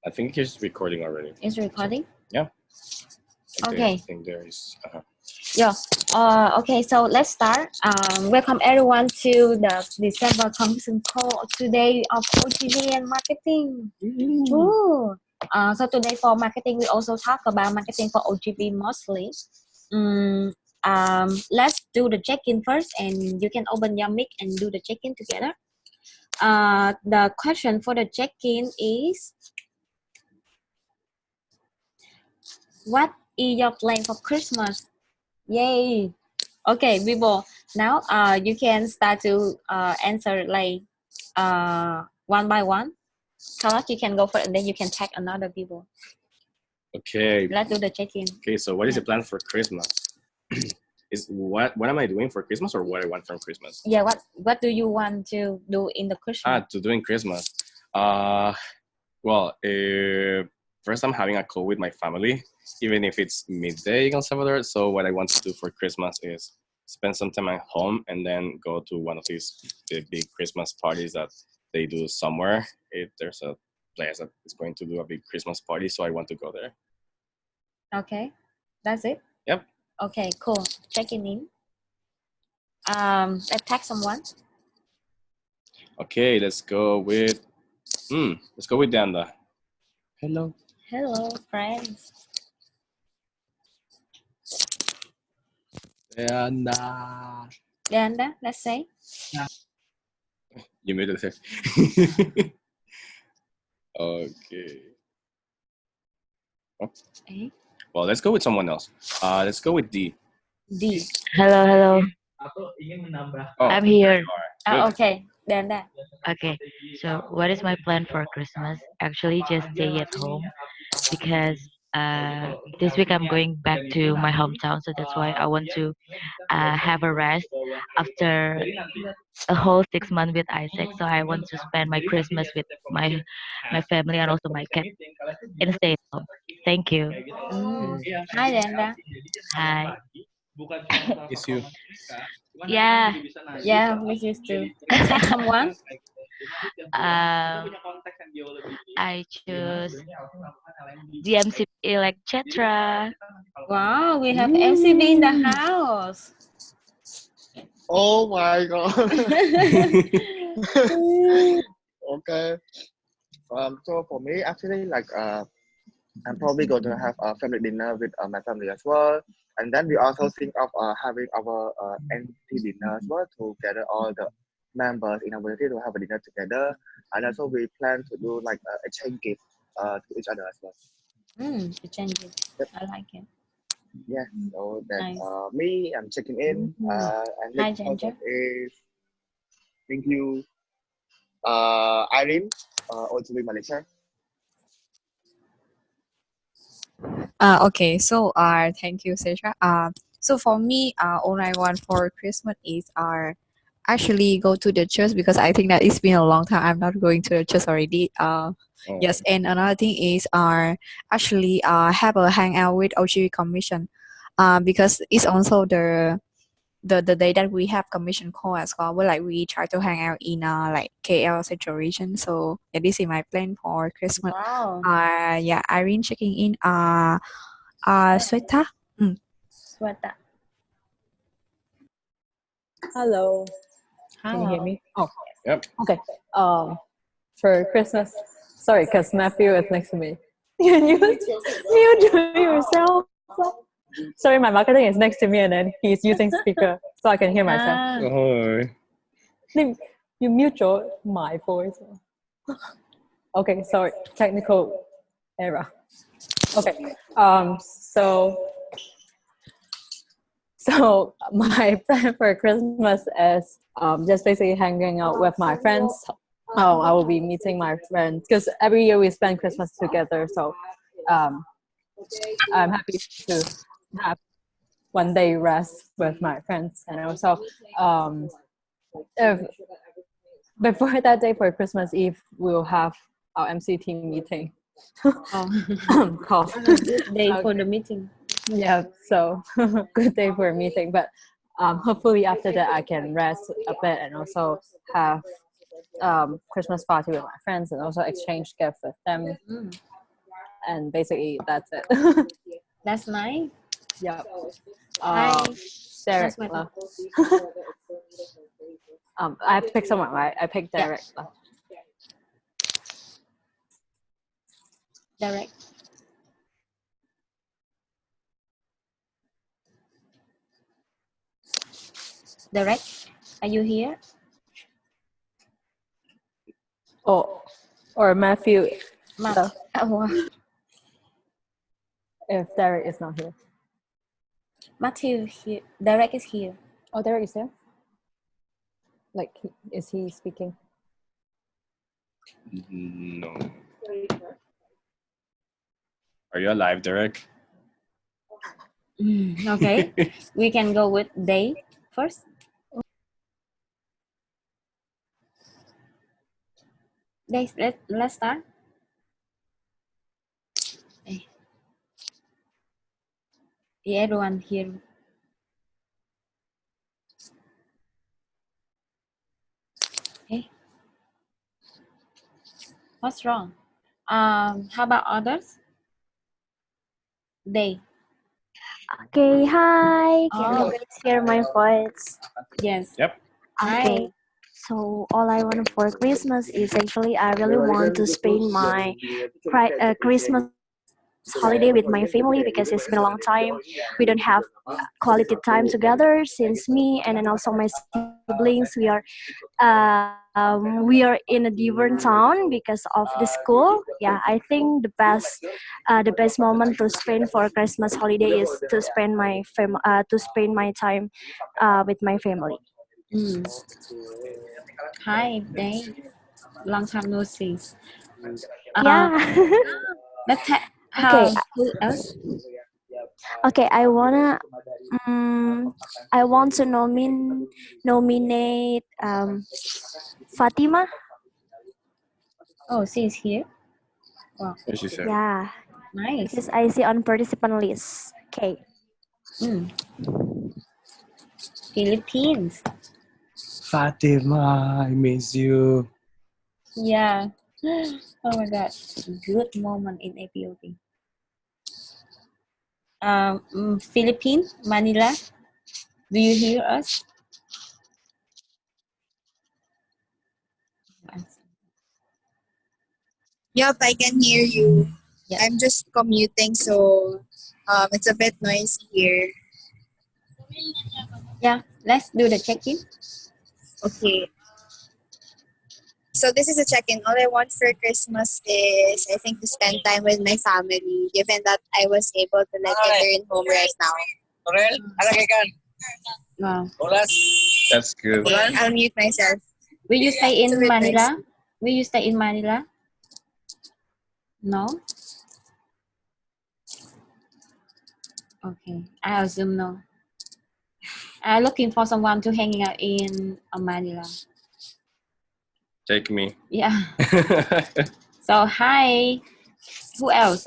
I think it's recording already. It's recording? Yeah. Okay. I think there is. Yeah. Okay, so let's start. Welcome everyone to the December conference call today of oGV and marketing. Ooh. So today for marketing, we also talk about marketing for oGV mostly. Let's do the check-in first, and you can open your mic and do the check-in together. The question for the check-in is, what is your plan for Christmas? Yay! Okay, people. Now, you can start to answer like one by one. Carlos, you can go first, and then you can tag another people. Okay. Let's do the check-in. Okay, so what is the plan for Christmas? Is what am I doing for Christmas, or what I want from Christmas? Yeah, what do you want to do in the Christmas? To doing Christmas. Well, first I'm having a call with my family, even if it's midday in El Salvador. So what I want to do for Christmas is spend some time at home and then go to one of these big Christmas parties that they do somewhere. If there's a place that is going to do a big Christmas party, so I want to go there. Okay, that's it. Yep. Okay, cool. Checking in. Let's tag someone. Okay, let's go with Danda. Hello. Hello, friends. Danda, let's say. You made it there. Okay. Okay. Well, let's go with someone else. Let's go with D. D. Hello. Oh, I'm here. Okay, Danda. Okay, so what is my plan for Christmas? Actually, just stay at home because this week I'm going back to my hometown, so that's why I want to have a rest after a whole 6 months with Isaac. So I want to spend my Christmas with my family and also my cat and stay at home. Thank you. Hi, Danda. Hi. It's you. Yeah. Yeah, we used to. Let's tag someone. I choose the MCP like Chetra. Wow, we have MCB in the house. Oh my god. Okay. So for me, actually, like I'm probably going to have a family dinner with my family as well, and then we also think of having our NT dinner as well to gather all the members in our community to have a dinner together, and also we plan to do like a exchange gift to each other as well. Exchange it. Yep. I like it. Yeah. So that's Nice. me. I'm checking in. And Hi, next person Ginger. is thank you, Irene, also in Malaysia. Okay, so thank you, Sasha. So for me, all I want for Christmas is actually go to the church because I think that it's been a long time I'm not going to the church already. Yes, and another thing is actually have a hangout with oGV Commission, because it's also the day that we have commission call as well. But like we try to hang out in like KL situation. So yeah, this is my plan for Christmas. Wow. Yeah, Irene checking in. Sweta. Sweta. Hello. Can you hear me? Oh, Yep. okay. For Christmas, sorry, because Matthew is next to me. Can you mute yourself? Sorry, my marketing is next to me, and then he's using speaker, so I can hear myself. Hi. You mute my voice. Okay, sorry, technical error. Okay. So my plan for Christmas is just basically hanging out with my friends. I will be meeting my friends because every year we spend Christmas together. So I'm happy to have one day rest with my friends, and also if before that day for Christmas Eve we'll have our MC team meeting. Cough. Good day for the meeting. Yeah, so good day for a meeting, but hopefully after that I can rest a bit and also have Christmas party with my friends and also exchange gifts with them. and basically that's it. That's nice. Yep. Hi. Derek. That's what- lah. I picked someone, right? I picked Yeah. Derek. lah. Direct. Direct. Are you here? Oh, or Matthew. Matt. No. Oh, If Derek is not here. Matthew here. Direct is here. Oh, Derek is here. Like, is he speaking? No. Are you alive, Derek? Okay. We can go with day first. Day. Let's start. Hey. Yeah, everyone here. Hey. What's wrong? How about others? Day. Okay, hi. Can Oh. you guys hear my voice? Yes. Yep. Okay. So all I want for Christmas is actually I really want to spend my Christmas holiday with my family because it's been a long time. We don't have quality time together since me and then also my siblings we are in a different town because of the school. Yeah, I think the best moment to spend for Christmas holiday is to spend my time with my family. Mm. Hi, Day. Long time no see. Yeah. Let's Okay. who else? Okay, I want to nominate Fatima. Oh, she's here. Wow, What she said? Yeah, nice. because I see on participant list. Okay. Mm. Philippines. Fatima, I miss you. Yeah. Oh my God. Good moment in APOP. Philippines, Manila. Do you hear us? Yep, I can hear you. Yeah. I'm just commuting, so it's a bit noisy here. Yeah. Let's do the check-in. Okay. So this is a check-in. All I want for Christmas is, I think, to spend time with my family, given that I was able to return home right now. Wow. That's good. I'll mute myself. Will you stay It's a in bit Manila? Will you stay in Manila? No? Okay. I assume no. I'm looking for someone to hang out in Manila. Take me. Yeah. So hi. Who else?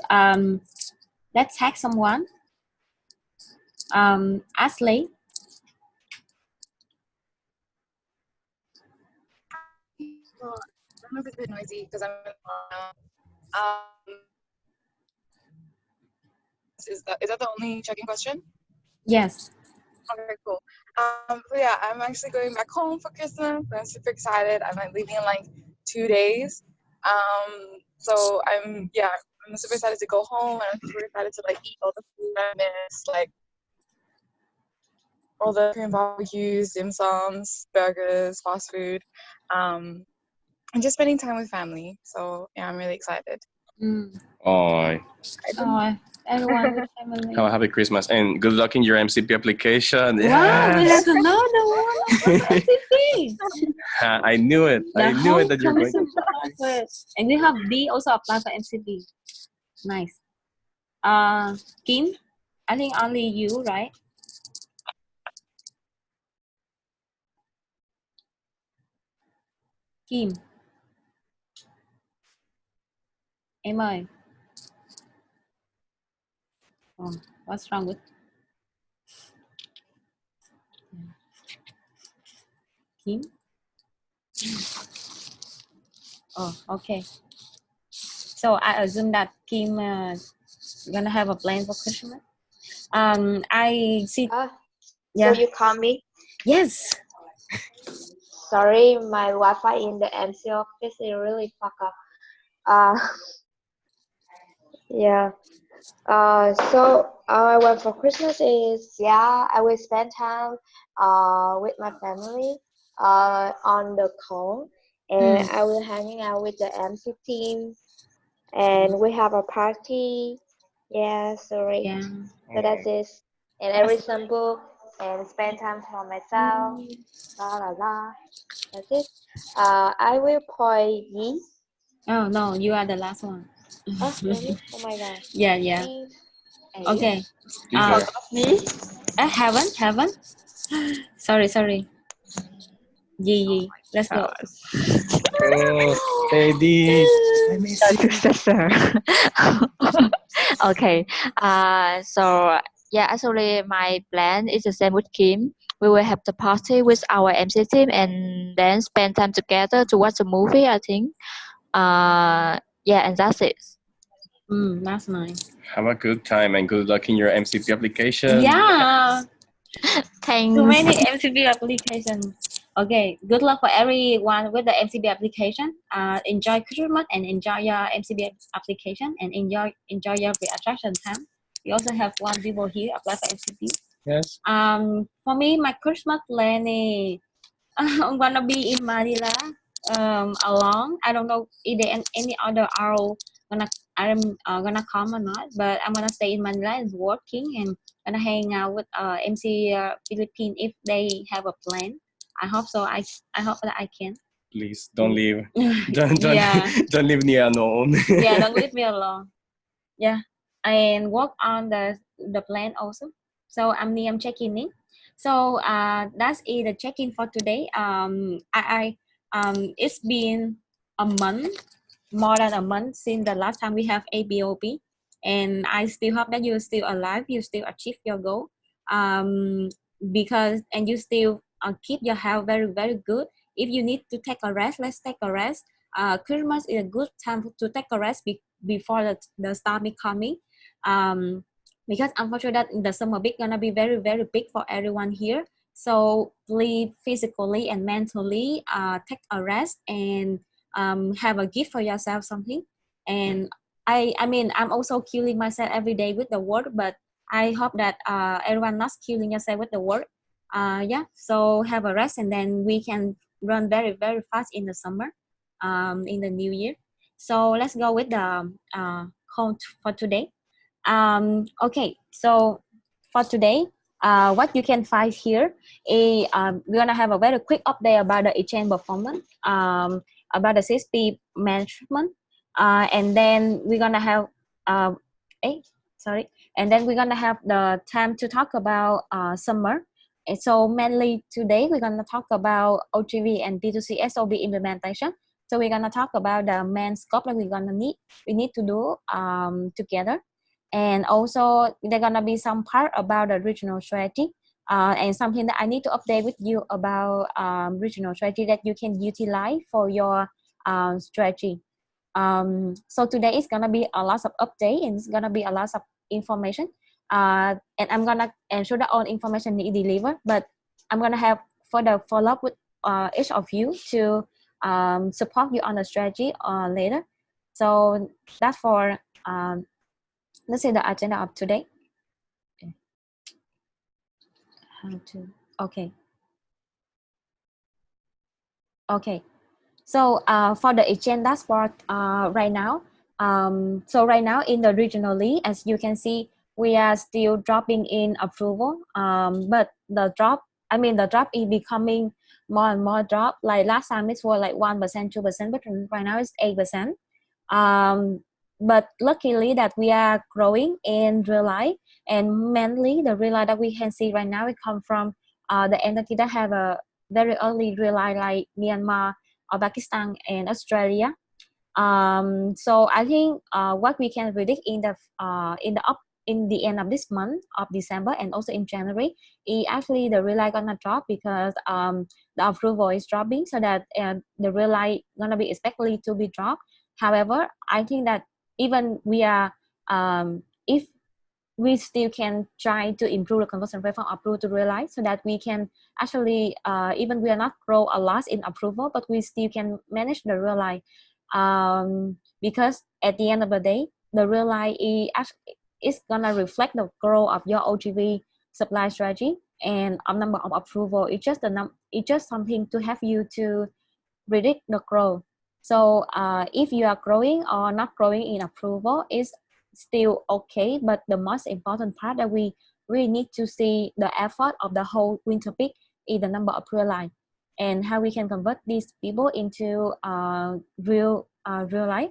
Let's tag someone. Ashley. I don't know if it's a bit noisy because I'm is that the only checking question? Yes. Okay, cool. So yeah, I'm actually going back home for Christmas. I'm super excited. I'm leaving in like 2 days. So I'm super excited to go home, and I'm super excited to like eat all the food I miss, like all the Korean barbecues, dim sums, burgers, fast food, and just spending time with family. So yeah, I'm really excited. Oh, Oh, everyone with family. have a happy Christmas and good luck in your MCP application. Wow, we Yes. have to know the one of MCP. I knew it. I knew it that you're going to. And we have D also apply for MCP. Nice. Kim, I think only you, right? Kim. Em ơi. Oh, what's wrong with Kim? Oh, okay. So I assume that Kim gonna have a plan for Christmas. I see. So Yeah. you call me? Yes. Sorry, my Wi-Fi in the MC office is really fuck up. Uh, yeah. What for Christmas is, yeah, I will spend time with my family on the call, and Mm. I will hanging out with the MC team, and we have a party. Yeah, sorry. Yeah. So that's it. And I read some book and spend time for myself. La la la. That's it. I will play Yi. Oh no, you are the last one. Oh, really? Oh my god. Yeah, yeah. Thanks. Okay. Caesar. Me? Haven't. Sorry. Yi. Let's go. Oh, Eddie. I miss The you. successor. Okay. So yeah, actually my plan is the same with Kim. We will have the party with our MC team and then spend time together to watch a movie, I think. Yeah, and that's it. That's nice. Have a good time and good luck in your MCP application. Yeah. Too Thanks. many MCB applications. Okay. Good luck for everyone with the MCB application. Enjoy Christmas and enjoy your MCB application and enjoy your pre-attraction time. We also have one people here apply for MCB. Yes. For me, my Christmas plan is I'm gonna be in Manila alone. I don't know if there any other are gonna I'm gonna come or not, but I'm gonna stay in Manila and working and gonna hang out with MC Philippines if they have a plan. I hope so. I hope that I can. Please don't leave. Don't Yeah. don't leave me alone. Yeah, don't leave me alone. Yeah, and work on the plan also. So I'm checking in. So that's it. The check-in for today. It's been a month, more than a month since the last time we have ABOP, and I still hope that you're still alive. You still achieve your goal. Because and you still keep your health very good. If you need to take a rest, let's take a rest. Christmas is a good time to take a rest before the start becoming. Because unfortunately the summer break gonna be very big for everyone here. So please physically and mentally take a rest and have a gift for yourself something. And I mean I'm also killing myself every day with the work, but I hope that everyone not killing yourself with the work. Yeah, so have a rest and then we can run very fast in the summer, in the new year. So let's go with the quote for today. Okay, so for today, what you can find here is we're gonna have a very quick update about the exchange performance, about the CSP management, and then we're gonna have eh, sorry, and then we're gonna have the time to talk about summer. And so mainly today we're gonna talk about OGV and D2C SOB implementation. So we're gonna talk about the main scope that we need to do together, and also there gonna be some part about the regional strategy, and something that I need to update with you about regional strategy that you can utilize for your strategy. So today is gonna be a lot of update and it's gonna be a lot of information, and I'm gonna ensure that all information is delivered, but I'm gonna have further follow up with each of you to support you on the strategy later. So that's for let's say the agenda of today. How to okay. So for the exchange dashboard right now, so right now in the regionally, as you can see, we are still dropping in approval, but the drop is becoming more and more drop. Like last time it was like 1%, 2%, but right now it's 8%. But luckily that we are growing in real life, and mainly the real life that we can see right now it come from the entity that have a very early real life like Myanmar or Pakistan and Australia. So I think what we can predict in the end of this month of December and also in January, is actually the real life gonna drop because the approval is dropping, so that the real life gonna be expected to be dropped. However, I think that even we are, if we still can try to improve the conversion rate from approval to realize, so that we can actually, even we are not grow a lot in approval, but we still can manage the realize, because at the end of the day, the realize is gonna reflect the growth of your OGV supply strategy, and a number of approval. It's just it's just something to have you to predict the growth. So if you are growing or not growing in approval is still okay, but the most important part that we really need to see the effort of the whole winter peak is the number of real-life, and how we can convert these people into real life.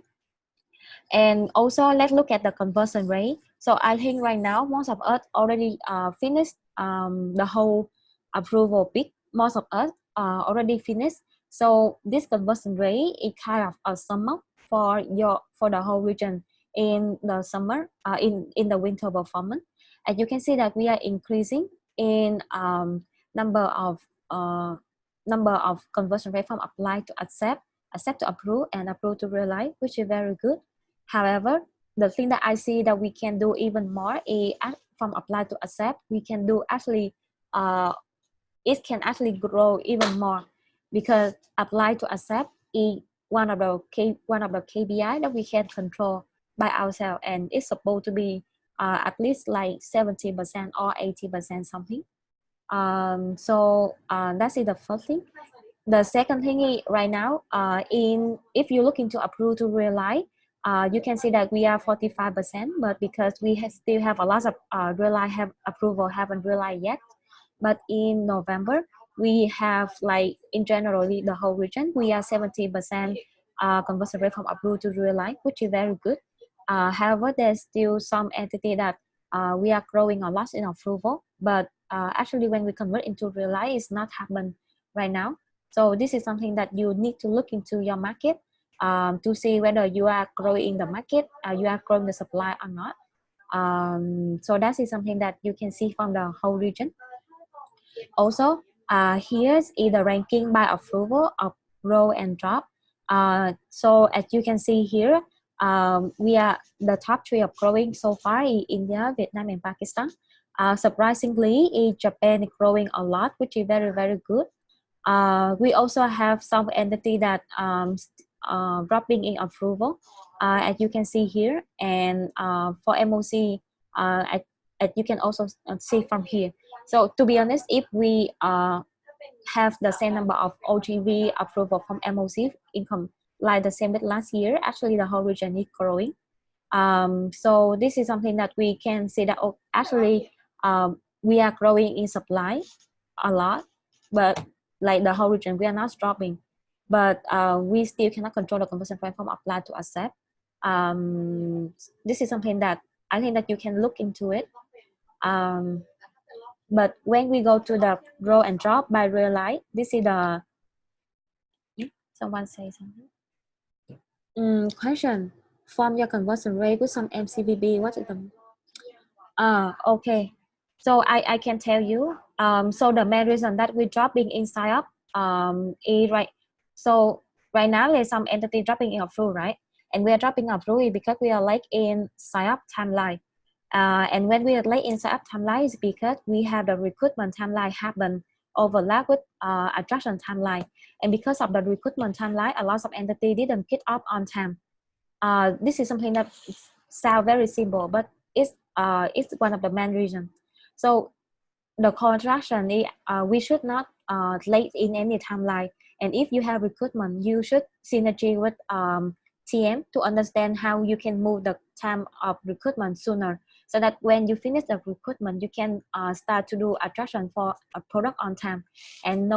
And also let's look at the conversion rate. So I think right now most of us already finished the whole approval peak. Most of us already finished. So this conversion rate is kind of a sum up for the whole region in the summer, in the winter performance. And you can see that we are increasing in number of conversion rate from apply to accept, accept to approve, and approve to realize, which is very good. However, the thing that I see that we can do even more is from apply to accept, we can do actually, it can actually grow even more, because apply to accept is one of the KPI that we can control by ourselves, and it's supposed to be at least like 70% or 80% something. So that's the first thing. The second thing is right now, if you look into approve to realize, you can see that we are 45%, but because we still have a lot of realize have approval haven't realized yet. But in November, we have like in generally the whole region, we are 70% conversion rate from approve to realize, which is very good. However, there's still some entity that we are growing a lot in approval, but actually when we convert into realize, it's not happen right now. So this is something that you need to look into your market to see whether you are growing in the market, you are growing the supply or not. So that is something that you can see from the whole region. Also, here's the ranking by approval of row and drop. So as you can see here, we are the top 3 of growing so far in India, Vietnam, and Pakistan. Surprisingly, Japan is growing a lot, which is very, very good. We also have some entity that dropping in approval, as you can see here, and for MOC, as you can also see from here. So to be honest, if we have the same number of oGV approval from MOC income like the same with last year, actually the whole region is growing. So this is something that we can see that actually we are growing in supply a lot, but like the whole region, we are not dropping, but we still cannot control the conversion rate from apply to accept. This is something that I think that you can look into it. But when we go to the grow and drop by realize, this is the someone say something. Question: from your conversion rate with some MCVB, what is the okay? So I can tell you. So the main reason that we're dropping in sign up is right. So right now there's some entity dropping in approve, right? And we are dropping approve because we are late in sign up timeline. And when we are late in sign up timeline is because we have the recruitment timeline happen overlap with attraction timeline. And because of the recruitment timeline, a lot of entity didn't get up on time. This is something that sounds very simple, but it's one of the main reasons. So the contraction is we should not late in any timeline. And if you have recruitment, you should synergy with TM to understand how you can move the time of recruitment sooner, so that when you finish the recruitment, you can start to do attraction for a product on time. And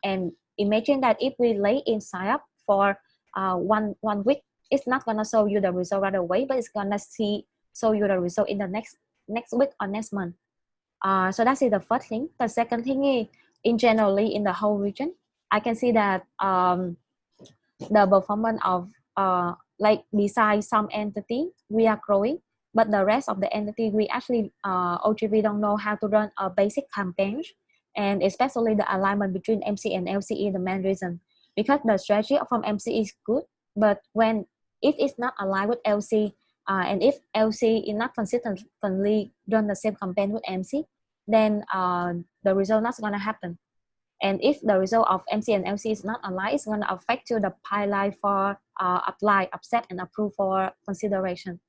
and imagine that if we late in sign up for 1 week, it's not gonna show you the result right away, but it's gonna show you the result in the next week or next month. So that's the first thing. The second thing is, in generally in the whole region, I can see that the performance of like besides some entity, we are growing, but the rest of the entity, we actually oGV don't know how to run a basic campaign, and especially the alignment between MC and LCE, the main reason, because the strategy from MC is good, but when if it's not aligned with LC, and if LC is not consistently run the same campaign with MC, then the result not going to happen. And if the result of MC and LC is not aligned, it's going to affect to the pipeline for apply, accept, and approve for consideration.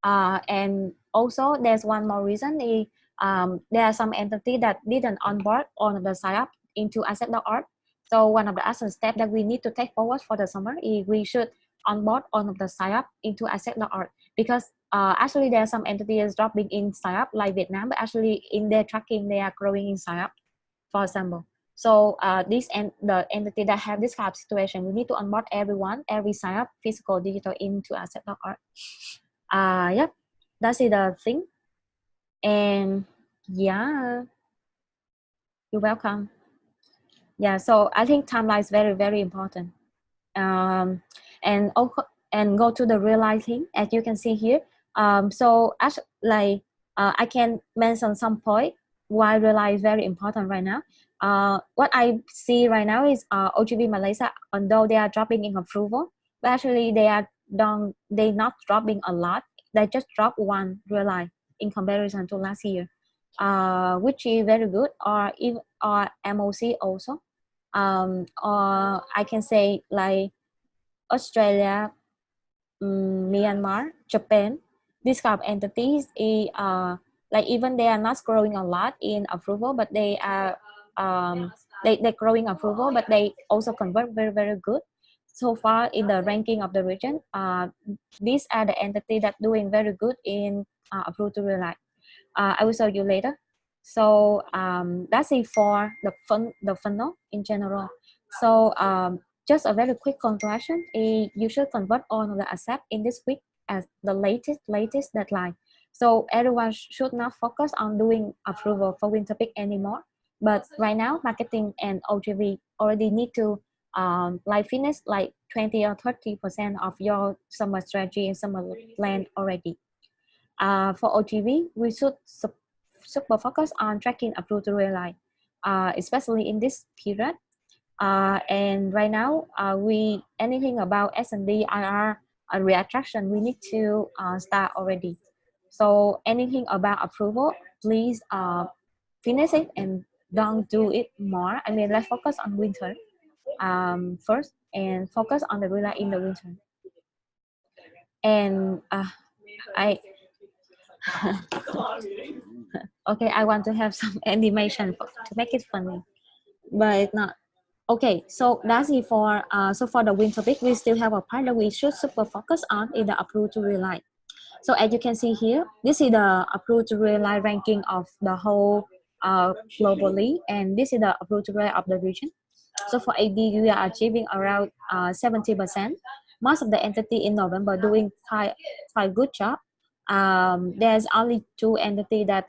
And also, there's one more reason. There are some entity that didn't onboard on the sign up into asset.org. So one of the action steps that we need to take forward for the summer is we should onboard on the sign up into asset.org, because actually there are some entities dropping in sign up like Vietnam, but actually in their tracking they are growing in sign up, for example. So the entity that have this kind of situation, we need to onboard everyone, every sign up, physical, digital, into asset.org. Yep, that's it, the thing. And yeah, you're welcome. Yeah, so I think timeline is very, very important. And go to the real life thing, as you can see here. So actually, I can mention some point why real life is very important right now. What I see right now is oGV Malaysia, although they are dropping in approval, but actually they're not dropping a lot. They just dropped one real life in comparison to last year, which is very good. Or MOC also, or I can say like Australia, Myanmar, Japan. These kind of entities, like even they are not growing a lot in approval, but they are they're growing approval, but they also convert very, very good. So far in the ranking of the region, these are the entities that doing very good in approval to real life. I will show you later. So that's it for the funnel in general. So just a very quick conclusion is you should convert all of the accept in this week as the latest deadline. So everyone should not focus on doing approval for winter peak anymore. But right now, marketing and oGV already need to like finish like 20 or 30% of your summer strategy and summer plan already. For oGV, we should super focus on tracking approval to real life, especially in this period. And right now, anything about S&D, IR, reattraction, we need to start already. So anything about approval, please finish it and don't do it more. I mean, let's focus on winter first and focus on the real life in the winter. And okay, I want to have some animation to make it funny, but it's not. Okay, so that's it for for the winter peak. We still have a part that we should super focus on in the approval to real life. So as you can see here, this is the approval to real life ranking of the whole globally, and this is the approval to real life of the region. So for AD, we are achieving around 70%. Most of the entity in November doing quite good job. There's only 2 entities that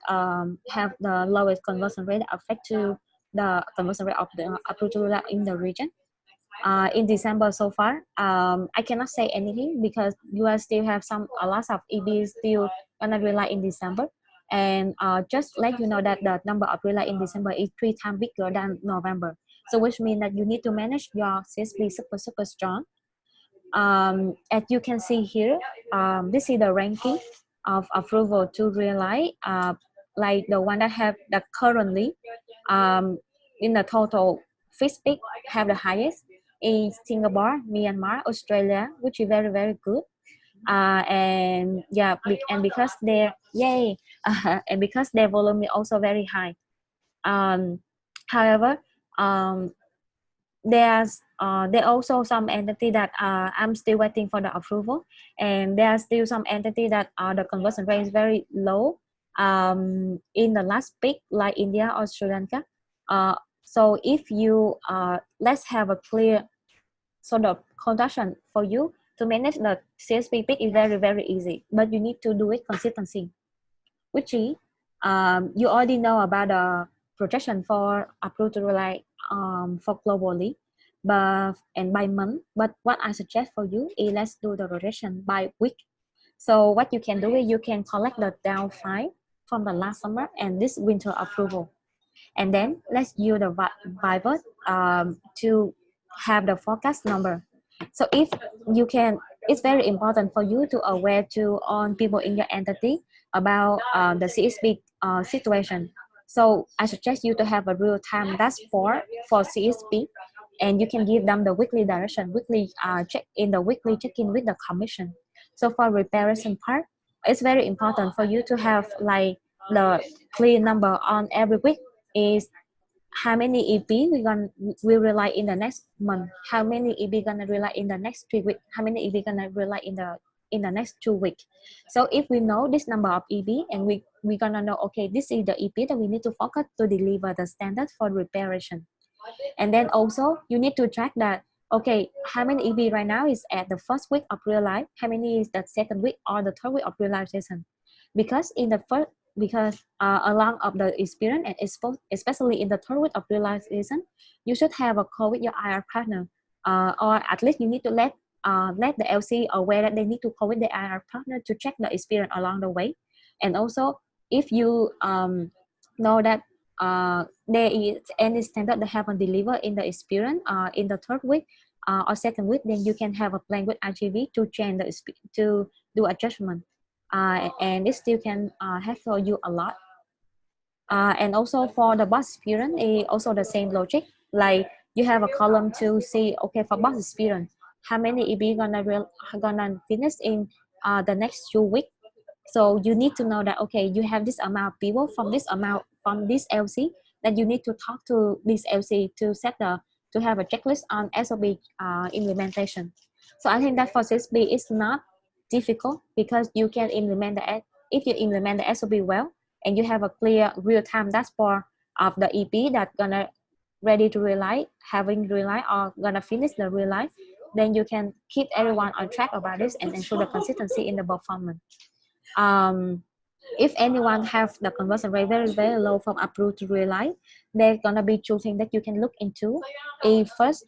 have the lowest conversion rate affect to the conversion rate of the approval in the region. In December so far, I cannot say anything because you are still have a lot of EBs still gonna rely in December. And just let you know that the number of relay in December is 3 times bigger than November. So which means that you need to manage your CSP super strong. As you can see here, this is the ranking of approval to realize, like the one that have that currently in the total fixed peak have the highest is Singapore, Myanmar, Australia, which is very, very good. And yeah, and because their and because their volume is also very high. However, there also some entity that I'm still waiting for the approval, and there are still some entity that the conversion rate is very low in the last peak, like India or Sri Lanka. So if you let's have a clear sort of conduction for you to manage the CSP peak is very, very easy, but you need to do it consistency, which is you already know about the projection for approval like for globally, but and by month. But what I suggest for you is let's do the rotation by week. So what you can do is you can collect the down file from the last summer and this winter approval, and then let's use the pivot to have the forecast number. So if you can it's very important for you to aware to all people in your entity about the CSP situation. So I suggest you to have a real-time dashboard for CSP, and you can give them the weekly direction, weekly weekly check-in with the commission. So for reparation part, it's very important for you to have like the clear number on every week is how many EP we rely in the next month, how many EP gonna rely in the next 3 weeks, how many EP gonna rely in the next 2 weeks. So if we know this number of EP and we gonna know, okay, this is the EP that we need to focus to deliver the standard for reparation. And then also you need to track that, okay, how many EP right now is at the first week of real life, how many is the second week or the third week of realization. Because in the first, because along of the experience and especially in the third week of realization, you should have a call with your IR partner, or at least you need to let the LC aware that they need to call with the IR partner to check the experience along the way. And also if you know that there is any standard that haven't delivered in the experience in the third week or second week, then you can have a plan with RGV to change to do adjustment, and it still can help for you a lot. And also for the boss experience, also the same logic. Like you have a column to see, okay, for boss experience, how many EB gonna finish in the next 2 weeks. So you need to know that, okay, you have this amount of people from this LC that you need to talk to this LC to to have a checklist on SOP implementation. So I think that for CSP is not difficult because you can implement if you implement the SOP well and you have a clear real-time dashboard of the EP that gonna ready to rely, having rely or gonna finish the rely, then you can keep everyone on track about this and ensure the consistency in the performance. If anyone have the conversion rate very low from approved to realize, there's gonna be two things that you can look into. First,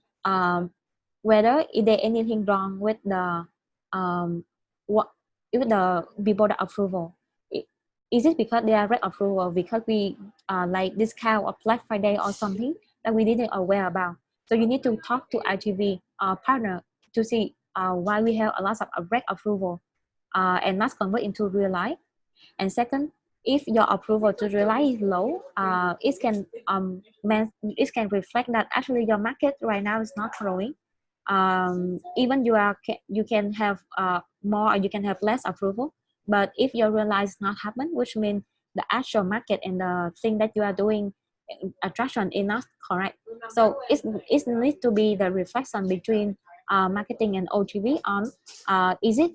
whether is there anything wrong with the what with the people that approval. Is it because they are red approval because we like discount or Black Friday or something that we didn't aware about? So you need to talk to IGV partner to see why we have a lot of red approval and not convert into real life. And second, if your approval to real life is low, it can reflect that actually your market right now is not growing. Even you can have more or you can have less approval, but if your real life is not happen, which means the actual market and the thing that you are doing attraction is not correct. So it needs to be the reflection between marketing and oGV on is it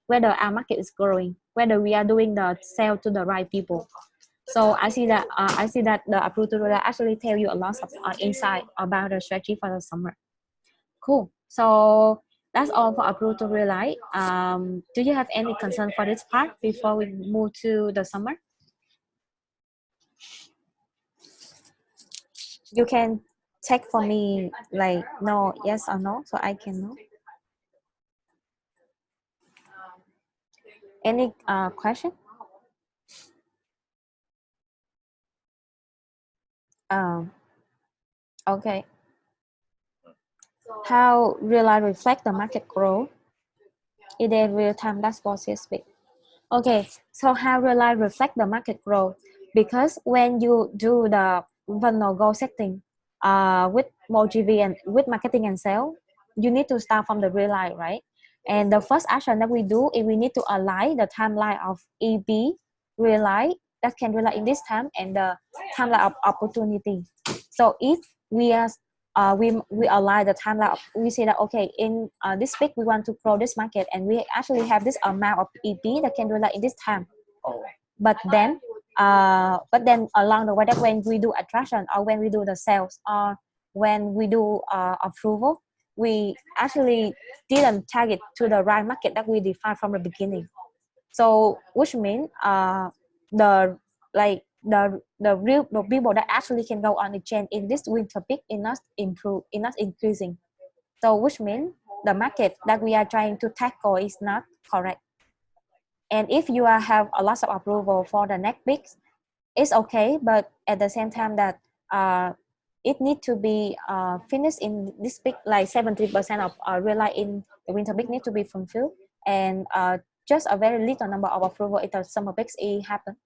whether our market is growing, whether we are doing the sale to the right people. So I see that the approved will actually tell you a lot of insight about the strategy for the summer. Cool. So that's all for approved to realize. Do you have any concern for this part before we move to the summer? You can check for me like no, yes or no, so I can know. Any question? Okay. How real life reflect the market growth? Is there real-time dashboard CSP? Okay, so how real life reflect the market growth? Because when you do the funnel goal setting with MoGV and with marketing and sales, you need to start from the real life, right? And the first action that we do is we need to align the timeline of EP real life that can rely in this time and the timeline of opportunity. So if we are we align the timeline, we say that okay, in this week we want to grow this market and we actually have this amount of EP that can rely in this time. But then along the way that when we do attraction or when we do the sales or when we do approval, we actually didn't target to the right market that we defined from the beginning. So which means the people that actually can go on the chain in this winter peak is not increasing. So which means the market that we are trying to tackle is not correct. And if you have a lot of approval for the next week, it's okay, but at the same time that it need to be finished in this peak, like 70% of real life in the winter peak need to be fulfilled, and just a very little number of approval in the summer peaks it happen.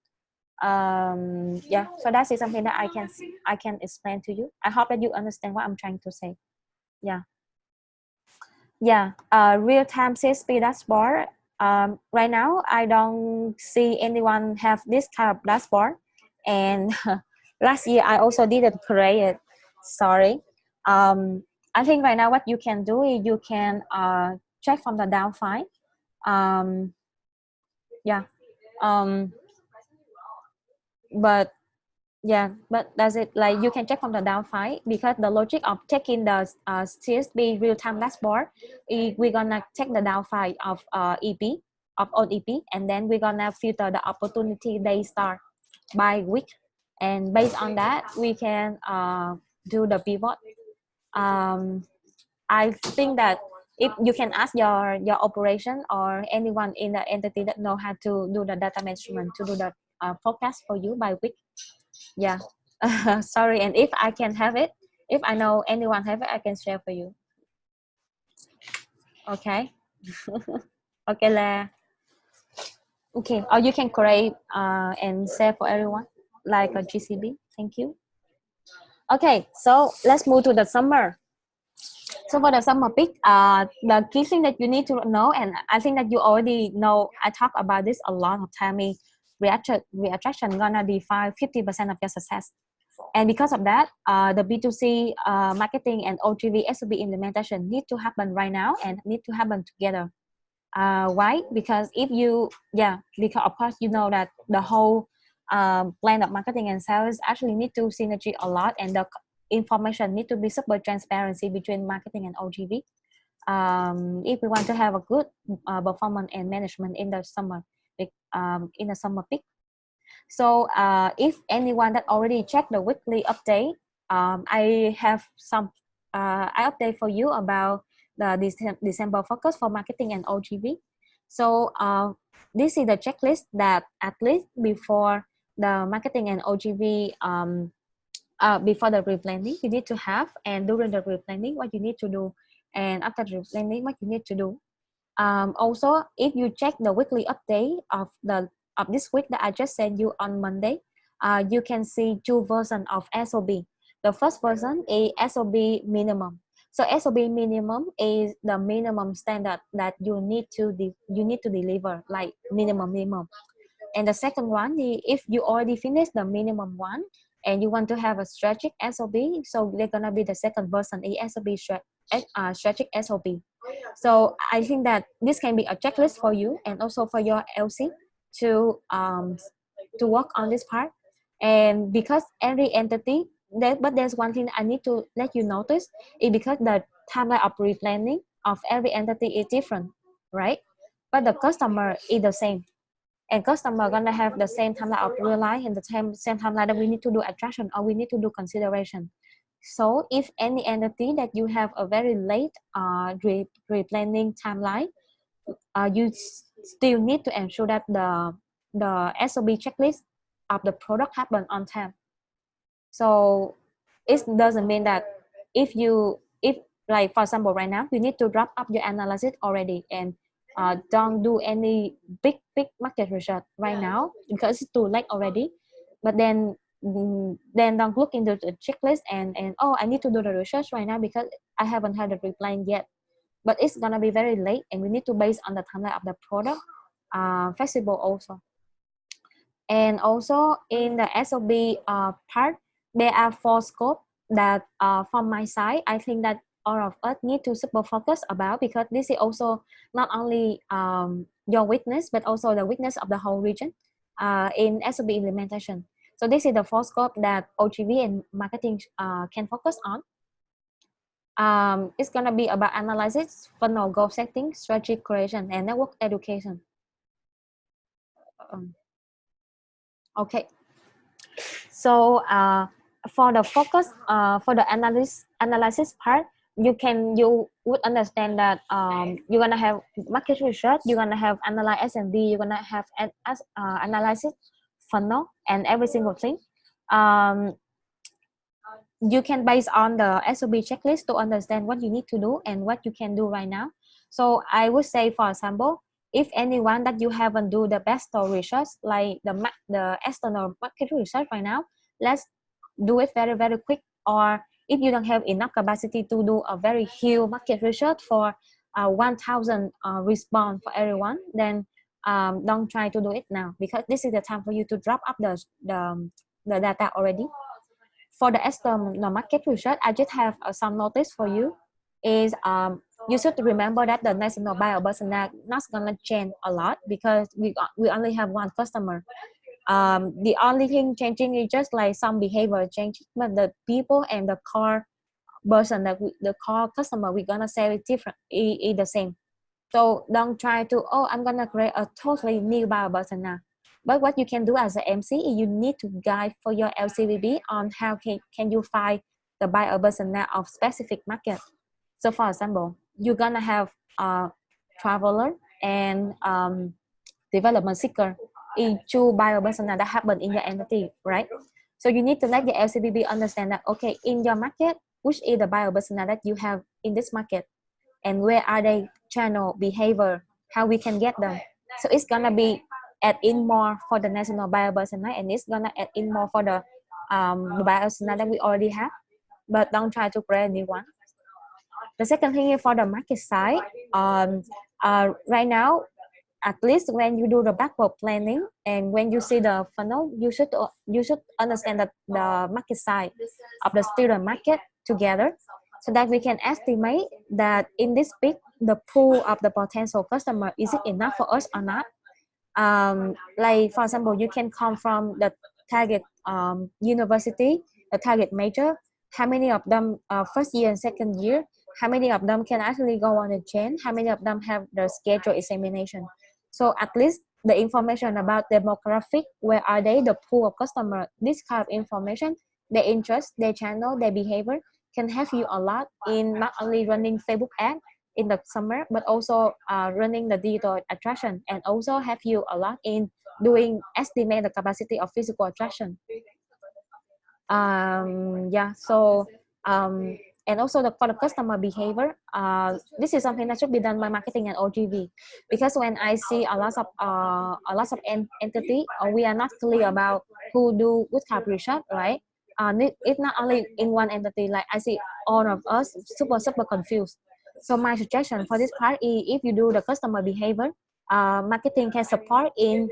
Yeah, so that is something that I can explain to you. I hope that you understand what I'm trying to say. Yeah. Yeah, real-time CSP dashboard. Right now, I don't see anyone have this kind of dashboard. And last year, I also didn't create it. Sorry. I think right now what you can do is you can check from the down file. Yeah. But yeah, but that's it. Like you can check from the down file, because the logic of taking the CSP real-time dashboard, we're gonna take the down file of EP of on EP, and then we're gonna filter the opportunity day start by week, and based on that we can do the pivot. I think that if you can ask your operation or anyone in the entity that know how to do the data management to do the forecast for you by week. Yeah. Sorry, and if I can have it, if I know anyone have it, I can share for you. Okay. Okay là okay, or you can create and share for everyone like a GCB. Thank you. Okay, so let's move to the summer. So for the summer peak, the key thing that you need to know, and I think that you already know, I talk about this a lot of time, is reattraction gonna define 50% of your success. And because of that, the B2C marketing and oGV SOB implementation need to happen right now and need to happen together. Why? Because if you, because of course you know that the whole plan of marketing and sales actually need to synergy a lot, and the information need to be super transparency between marketing and oGV. If we want to have a good performance and management in the summer, in the summer peak. So if anyone that already checked the weekly update, I have some I update for you about the December focus for marketing and oGV. So this is the checklist that at least before the marketing and oGV, before the replanning you need to have, and during the replanning what you need to do, and after the replanning what you need to do. Also, if you check the weekly update of this week that I just sent you on Monday, you can see two versions of SOB. The first version is SOB minimum. So SOB minimum is the minimum standard that you need to deliver, like minimum. And the second one is if you already finished the minimum one and you want to have a strategic SOB, so they're gonna be the second version, is SOB strategic SOB. So I think that this can be a checklist for you and also for your LC to work on this part. And because every entity, but there's one thing I need to let you notice, is because the timeline of replanning of every entity is different, right? But the customer is the same. And customer gonna have the same timeline of real life and the same timeline that we need to do attraction or we need to do consideration. So if any entity that you have a very late replanning timeline, you still need to ensure that the SOB checklist of the product happen on time. So it doesn't mean that if like for example right now you need to wrap up your analysis already and don't do any big market research right now because it's too late already. But then don't look into the checklist and oh, I need to do the research right now because I haven't had the reply yet. But it's gonna be very late, and we need to base on the timeline of the product flexible also. And also in the SOB part, there are 4 scopes that from my side, I think that all of us need to super focus about, because this is also not only your weakness, but also the weakness of the whole region in SOB implementation. So this is the 4 scope that oGV and marketing can focus on. It's gonna be about analysis, funnel goal setting, strategy creation, and network education. Okay. So for the focus, for the analysis part, you would understand that you're gonna have market research, you're gonna have analyze S&D, you're gonna have analysis funnel and every single thing. you can base on the SOP checklist to understand what you need to do and what you can do right now. So I would say, for example, if anyone that you haven't do the best store research, like the external market research right now, let's do it very, very quick. Or if you don't have enough capacity to do a very huge market research for 1,000 response for everyone, then don't try to do it now, because this is the time for you to drop up the data already. For the external market research, I just have some notice for you. Is you should remember that the national buyer persona not gonna change a lot, because we only have one customer. The only thing changing is just like some behavior change, but the people and the core person that the core customer we're gonna sell is different, is the same. So don't try to, oh, I'm gonna create a totally new buyer persona. But what you can do as an MC is you need to guide for your LCVB on how can you find the buyer persona of specific market. So for example, you're gonna have a traveler and development seeker in two buyer persona that happen in your entity, right? So you need to let the LCBB understand that, okay, in your market, which is the buyer persona that you have in this market, and where are they channel behavior, how we can get them. So it's gonna be add in more for the national buyer persona, and it's gonna add in more for the buyer persona that we already have, but don't try to create a new one. The second thing is for the market side. Right now, at least when you do the backward planning and when you see the funnel, you should understand that the market size of the student market together, so that we can estimate that in this peak the pool of the potential customer, is it enough for us or not. Like for example, you can come from the target university, the target major, how many of them first year and second year, how many of them can actually go on the chain, how many of them have the scheduled examination. So at least the information about demographic, where are they, the pool of customer, this kind of information, their interest, their channel, their behavior, can help you a lot in not only running Facebook ad in the summer, but also running the digital attraction, and also help you a lot in doing estimate the capacity of physical attraction. Yeah, so and also for the customer behavior, this is something that should be done by marketing and OGV, because when I see a lot of entity, we are not clear about who do which type research, right? It's not only in one entity. Like I see all of us super confused. So my suggestion for this part is, if you do the customer behavior, marketing can support in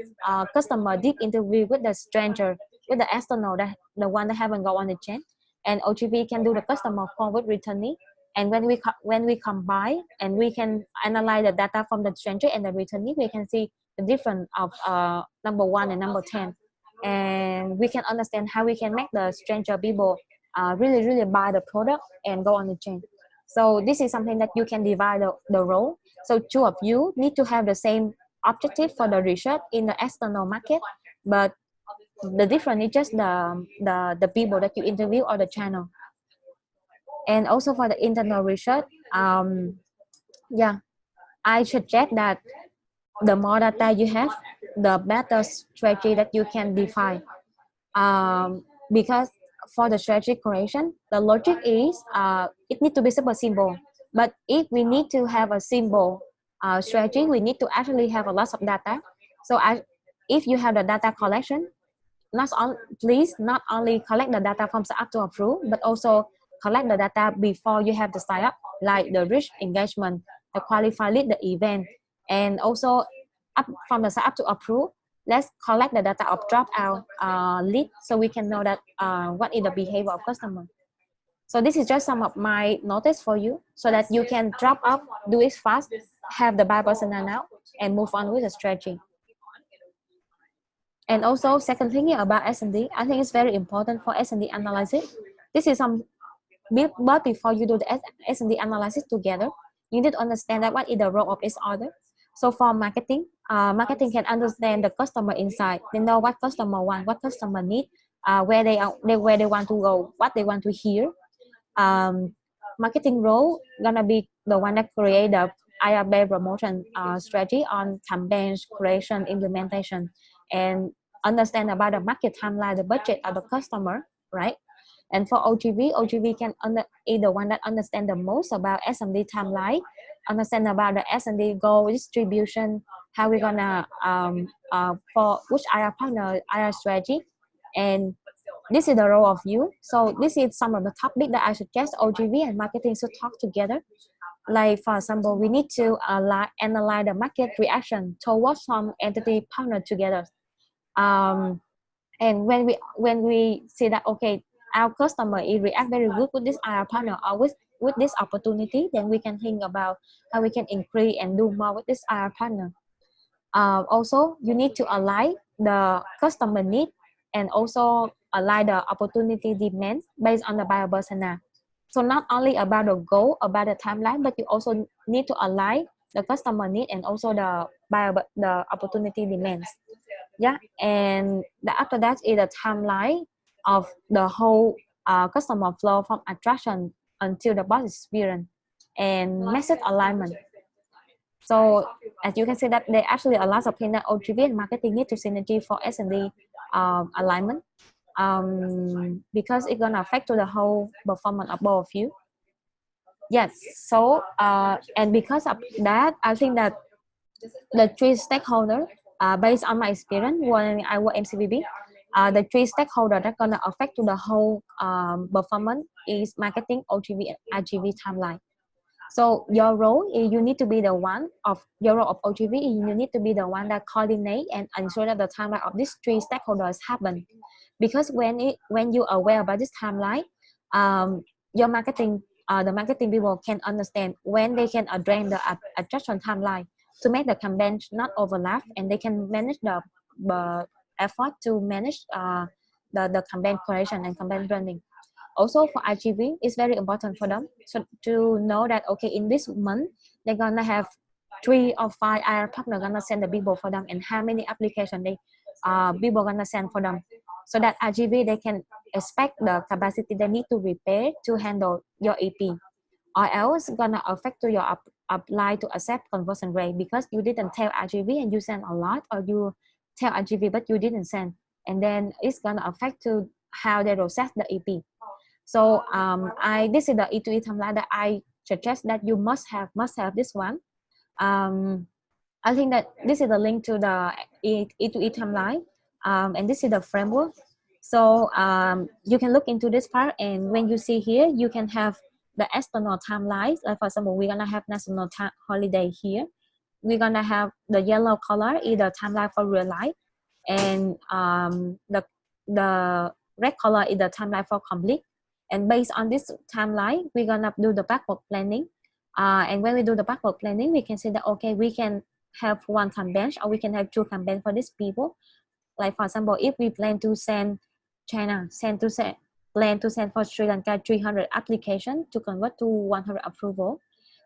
customer deep interview with the stranger, with the external, the one that haven't gone on the chain, and OGV can do the customer forward returnee. And when we combine and we can analyze the data from the stranger and the returnee, we can see the difference of number 1 and number 10, and we can understand how we can make the stranger people really buy the product and go on the chain. So this is something that you can divide the role. So two of you need to have the same objective for the research in the external market, but the difference is just the people that you interview or the channel. And also for the internal research, yeah, I suggest that the more data you have, the better strategy that you can define. Because for the strategy creation, the logic is it needs to be super simple. But if we need to have a simple strategy, we need to actually have a lot of data. So if you have the data collection, please not only collect the data from setup to approve, but also collect the data before you have the sign up, like the reach engagement, the qualified lead, the event, and also up from the setup to approve. Let's collect the data of dropout lead, so we can know that what is the behavior of customer. So this is just some of my notice for you, so that you can drop up, do it fast, have the buy persona now, and move on with the strategy. And also, second thing about S&D, I think it's very important for S&D analysis. This is some, but before you do the S&D analysis together, you need to understand that what is the role of each other. So for marketing, marketing can understand the customer insight. They know what customer want, what customer need, where they want to go, what they want to hear. Marketing role gonna be the one that create the IRB promotion strategy on campaigns, creation, implementation, and understand about the market timeline, the budget of the customer, right? And for OGV can is the one that understand the most about S&D timeline, understand about the S&D goal distribution, how we're gonna for which IR partner, IR strategy, and this is the role of you. So this is some of the topic that I suggest OGV and marketing should talk together. Like for example, we need to analyze the market reaction towards some entity partner together. And when we see that okay, our customer is react very good with this IR partner or with this opportunity, then we can think about how we can increase and do more with this IR partner. Also, you need to align the customer need and also align the opportunity demand based on the buyer persona. So not only about the goal, about the timeline, but you also need to align the customer need and also the the opportunity demands. Yeah, and after that is the timeline of the whole customer flow from attraction until the boss experience and message alignment. So as you can see that there actually a lot of things that OGV and marketing need to synergy for S&D alignment because it's gonna affect to the whole performance of both of you. Yes, so and because of that, I think that the three stakeholders, based on my experience when I work MCBB, the three stakeholders that gonna affect to the whole performance is marketing, OGV, and RGV timeline. So your role is you need to be the one of your role of OGV. You need to be the one that coordinate and ensure that the timeline of these three stakeholders happen. Because when you are aware about this timeline, your marketing, the marketing people can understand when they can address the attraction timeline to make the campaign not overlap, and they can manage the effort to manage the campaign creation and campaign running. Also for IGV, it's very important for them to know that okay, in this month they're gonna have 3 or 5 IR partner gonna send the people for them, and how many application they people gonna send for them, so that IGV they can expect the capacity they need to repair to handle your EP, or else gonna affect to your apply to accept conversion rate because you didn't tell IGV and you send a lot, or you tell IGV but you didn't send, and then it's gonna affect to how they process the EP. So this is the E2E timeline that I suggest that you must have this one. I think that this is the link to the E2E timeline, and this is the framework. So you can look into this part, and when you see here, you can have the external timelines. Like for example, we're gonna have national holiday here. We're gonna have the yellow color is the timeline for real life, and the red color is the timeline for complete. And based on this timeline, we're gonna do the backward planning. And when we do the backward planning, we can say that okay, we can have one campaign or we can have 2 campaigns for these people. Like for example, if we plan to send China, plan to send for Sri Lanka 300 applications to convert to 100 approval,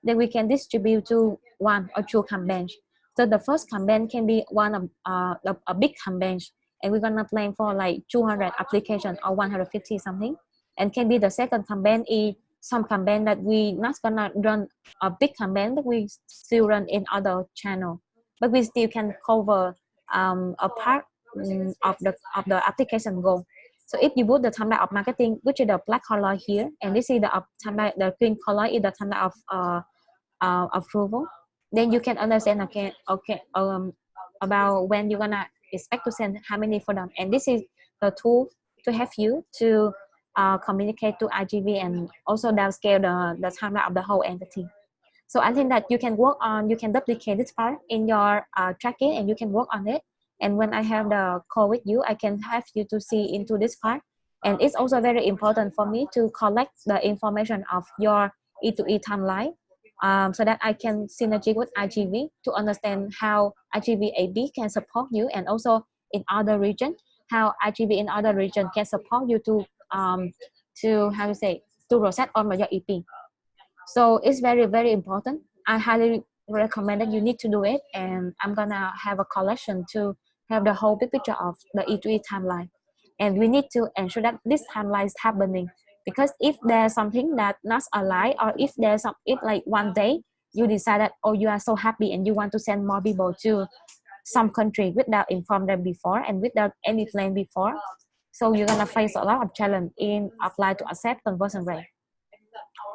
then we can distribute to 1 or 2 campaigns. So the first campaign can be one of a big campaign, and we're gonna plan for like 200 applications or 150 something. And can be the second campaign is some campaign that we not gonna run a big campaign, but we still run in other channel, but we still can cover a part of the application goal. So if you put the timeline of marketing, which is the black color here, and this is the timeline, the green color is the timeline of approval, then you can understand about when you're gonna expect to send how many for them. And this is the tool to help you to communicate to IGV and also downscale the timeline of the whole entity. So I think that you can work on, you can duplicate this part in your tracking, and you can work on it. And when I have the call with you, I can have you to see into this part. And it's also very important for me to collect the information of your E2E timeline, so that I can synergy with IGV to understand how IGV AB can support you, and also in other region, how IGV in other region can support you to how to say, to process on your EP. So it's very, very important. I highly recommend that you need to do it, and I'm gonna have a collection to have the whole big picture of the E2E timeline. And we need to ensure that this timeline is happening, because if there's something that not aligned, or if there's some, if like one day you decide that oh, you are so happy and you want to send more people to some country without inform them before and without any plan before, So you're gonna face a lot of challenge in apply to accept conversion rate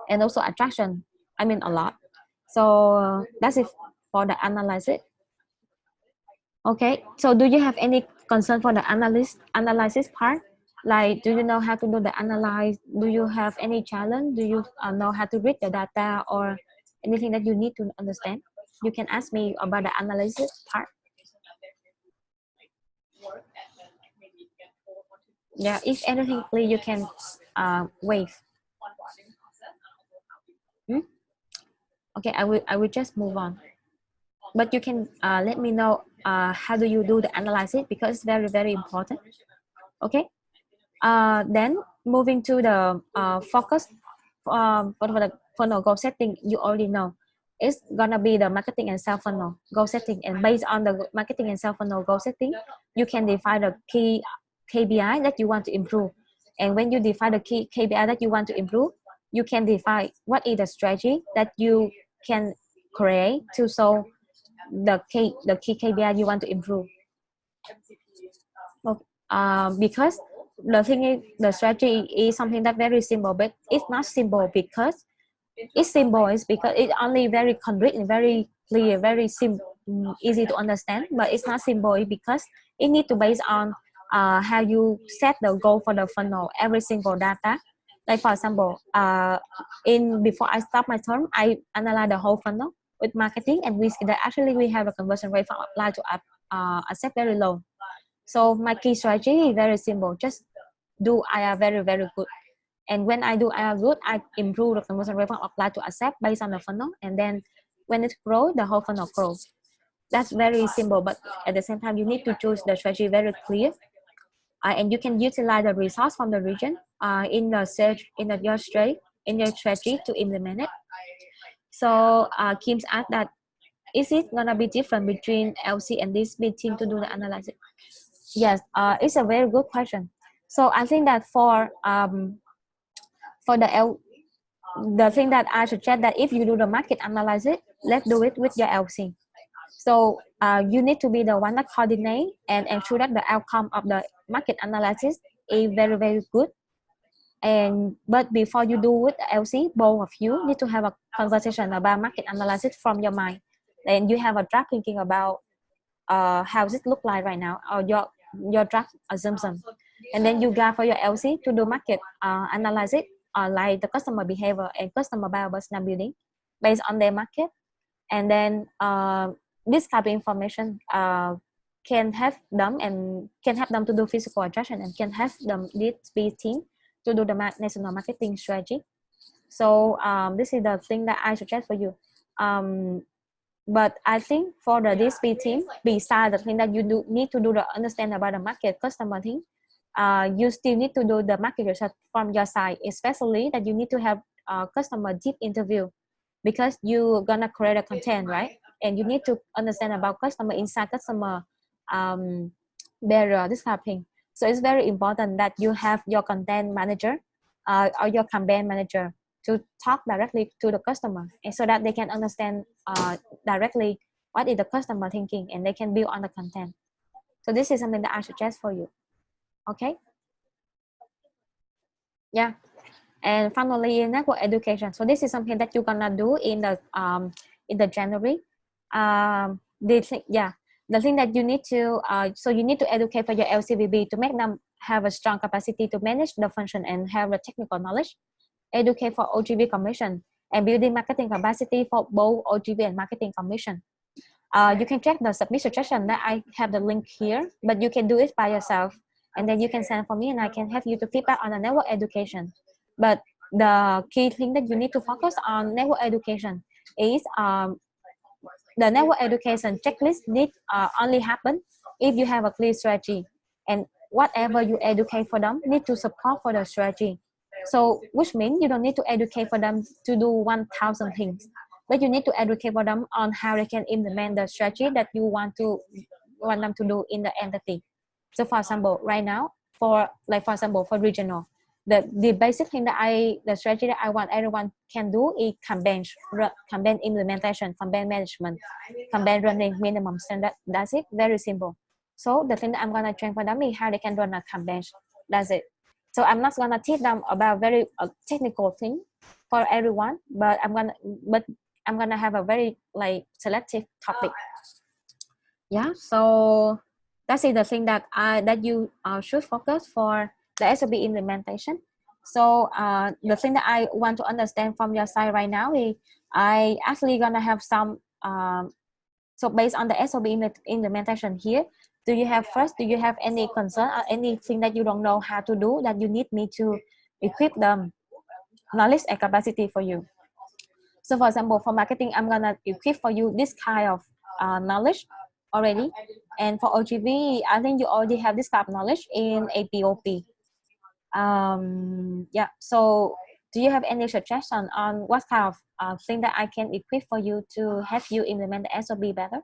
and also attraction. I mean a lot. So that's it for the analysis. Okay. So do you have any concern for the analysis part? Like, do you know how to do the analyze? Do you have any challenge? Do you know how to read the data or anything that you need to understand? You can ask me about the analysis part. Yeah, if anything clear, you can wave. Okay, I will just move on. But you can let me know how do you do the analysis, because it's very, very important. Okay. Then moving to the focus for the funnel goal setting, you already know it's gonna be the marketing and sales funnel goal setting, and based on the marketing and sales funnel goal setting, you can define the key KPI that you want to improve. And when you define the key KPI that you want to improve, you can define what is the strategy that you can create to show the key KPI you want to improve. Okay. Because the thing is, the strategy is something that very simple, but it's not simple because it's simple is because it's only very concrete and very clear, very simple, easy to understand. But it's not simple because it need to base on how you set the goal for the funnel, every single data. Like for example, in before I start my term, I analyze the whole funnel with marketing, and we see that actually we have a conversion rate from apply to accept very low. So my key strategy is very simple. Just do IR very, very good. And when I do IR good, I improve the conversion rate from apply to accept based on the funnel. And then when it grows, the whole funnel grows. That's very simple. But at the same time, you need to choose the strategy very clear. And you can utilize the resource from the region in the search in your strategy to implement it. So Kim's asked that, is it gonna be different between LC and this big team to do the analysis? Yes, it's a very good question. So I think that for the thing that I suggest that if you do the market analysis, let's do it with your LC. So you need to be the one that coordinate and ensure that the outcome of the market analysis is very, very good. But before you do with the LC, both of you need to have a conversation about market analysis from your mind. Then you have a draft thinking about how does it look like right now, or your draft assumption, and then you go for your LC to do market analysis, like the customer behavior and customer buyer persona building based on their market, and then this type of information can help them to do physical adjustment, and can help them this big team to do the national marketing strategy. So this is the thing that I suggest for you. But I think for the DSP team, besides the thing that you need to do the understand about the market customer thing, you still need to do the market research from your side, especially that you need to have customer deep interview, because you're gonna create a content, right? And you need to understand about customer insight, customer barrier, this kind of thing. So it's very important that you have your content manager or your campaign manager to talk directly to the customer, and so that they can understand directly what is the customer thinking, and they can build on the content. So this is something that I suggest for you. Okay. Yeah. And finally, network education. So this is something that you're gonna do in the January. The thing that you need to so you need to educate for your LCVB to make them have a strong capacity to manage the function and have the technical knowledge. Educate for oGV commission and building marketing capacity for both oGV and marketing commission. You can check the submit suggestion that I have the link here, but you can do it by yourself, and then you can send for me, and I can have you to feedback on the network education. But the key thing that you need to focus on network education is the network education checklist need only happen if you have a clear strategy, and whatever you educate for them need to support for the strategy. So which means you don't need to educate for them to do 1,000 things, but you need to educate for them on how they can implement the strategy that you want them to do in the entity. So for example, right now, for regional, the basic thing the strategy that I want everyone can do is campaign implementation, campaign management, campaign running minimum standard. That's it, very simple. So the thing that I'm gonna train for them is how they can run a campaign. That's it. So I'm not gonna teach them about very technical thing for everyone, but I'm gonna have a very like selective topic. Yeah. So that's it, the thing that you should focus for the SOP implementation. So the thing that I want to understand from your side right now is I actually gonna have some so based on the SOP implementation here, do you have any concern or anything that you don't know how to do that you need me to equip them knowledge and capacity for you? So for example, for marketing, I'm gonna equip for you this kind of knowledge already. And for OGV, I think you already have this kind of knowledge in APOP. Yeah, so do you have any suggestion on what kind of thing that I can equip for you to help you implement the SOP better?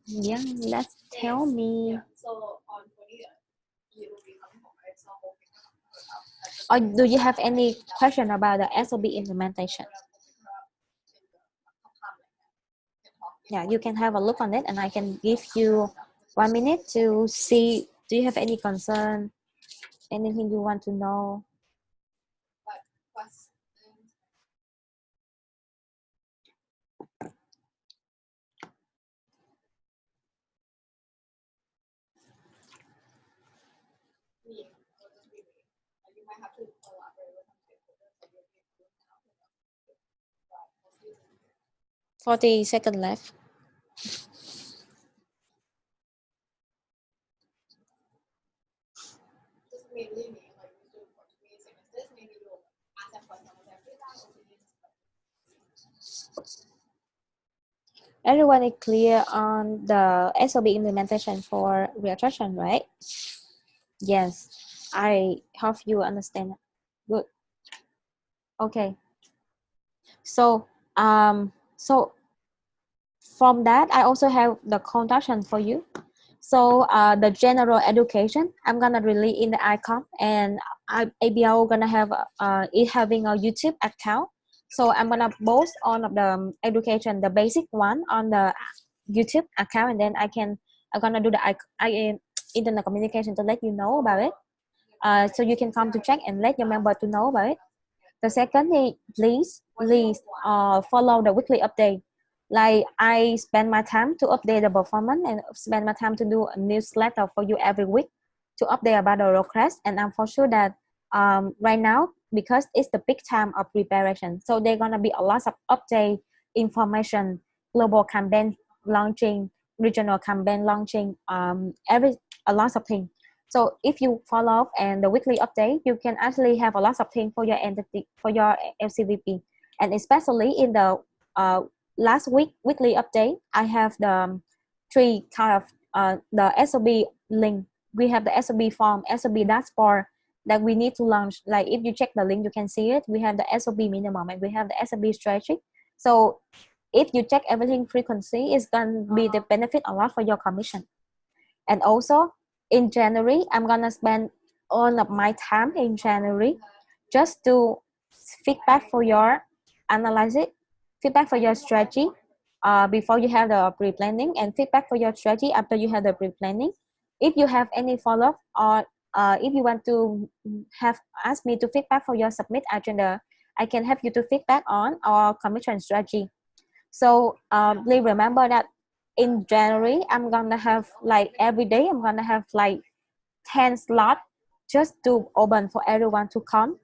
Yeah, let's tell me. Or do you have any question about the SOP implementation? Yeah, you can have a look on it and I can give you 1 minute to see, do you have any concern, anything you want to know? $40 left. Everyone is clear on the SOP implementation for reattraction, right? Yes, I hope you understand. Good. Okay. So so from that, I also have the conduction for you. So the general education, I'm gonna release in the icon, and ABO gonna have it having a YouTube account. So I'm gonna post all of the education, the basic one, on the YouTube account, and then I'm gonna do the internet communication to let you know about it. So you can come to check and let your member to know about it. The second is please follow the weekly update. Like I spend my time to update the performance and spend my time to do a newsletter for you every week to update about the request. And I'm for sure that right now, because it's the big time of preparation, so they're gonna be a lot of update information, global campaign launching, regional campaign launching, a lot of things. So if you follow up and the weekly update, you can actually have a lot of things for your entity, for your LCVP. And especially in the last weekly update, I have the three kind of the SOB link. We have the SOB form, SOB dashboard that we need to launch. Like if you check the link, you can see it. We have the SOB minimum and we have the SOB strategy. So if you check everything frequency, it's gonna be the benefit a lot for your commission. And also in January, I'm gonna spend all of my time in January just to feedback for your analysis, feedback for your strategy before you have the pre-planning, and feedback for your strategy after you have the pre-planning. If you have any follow-up, or if you want to have ask me to feedback for your submit agenda, I can help you to feedback on our commission strategy. So please remember that in January, I'm gonna have like every day, I'm gonna have like 10 slots just to open for everyone to come.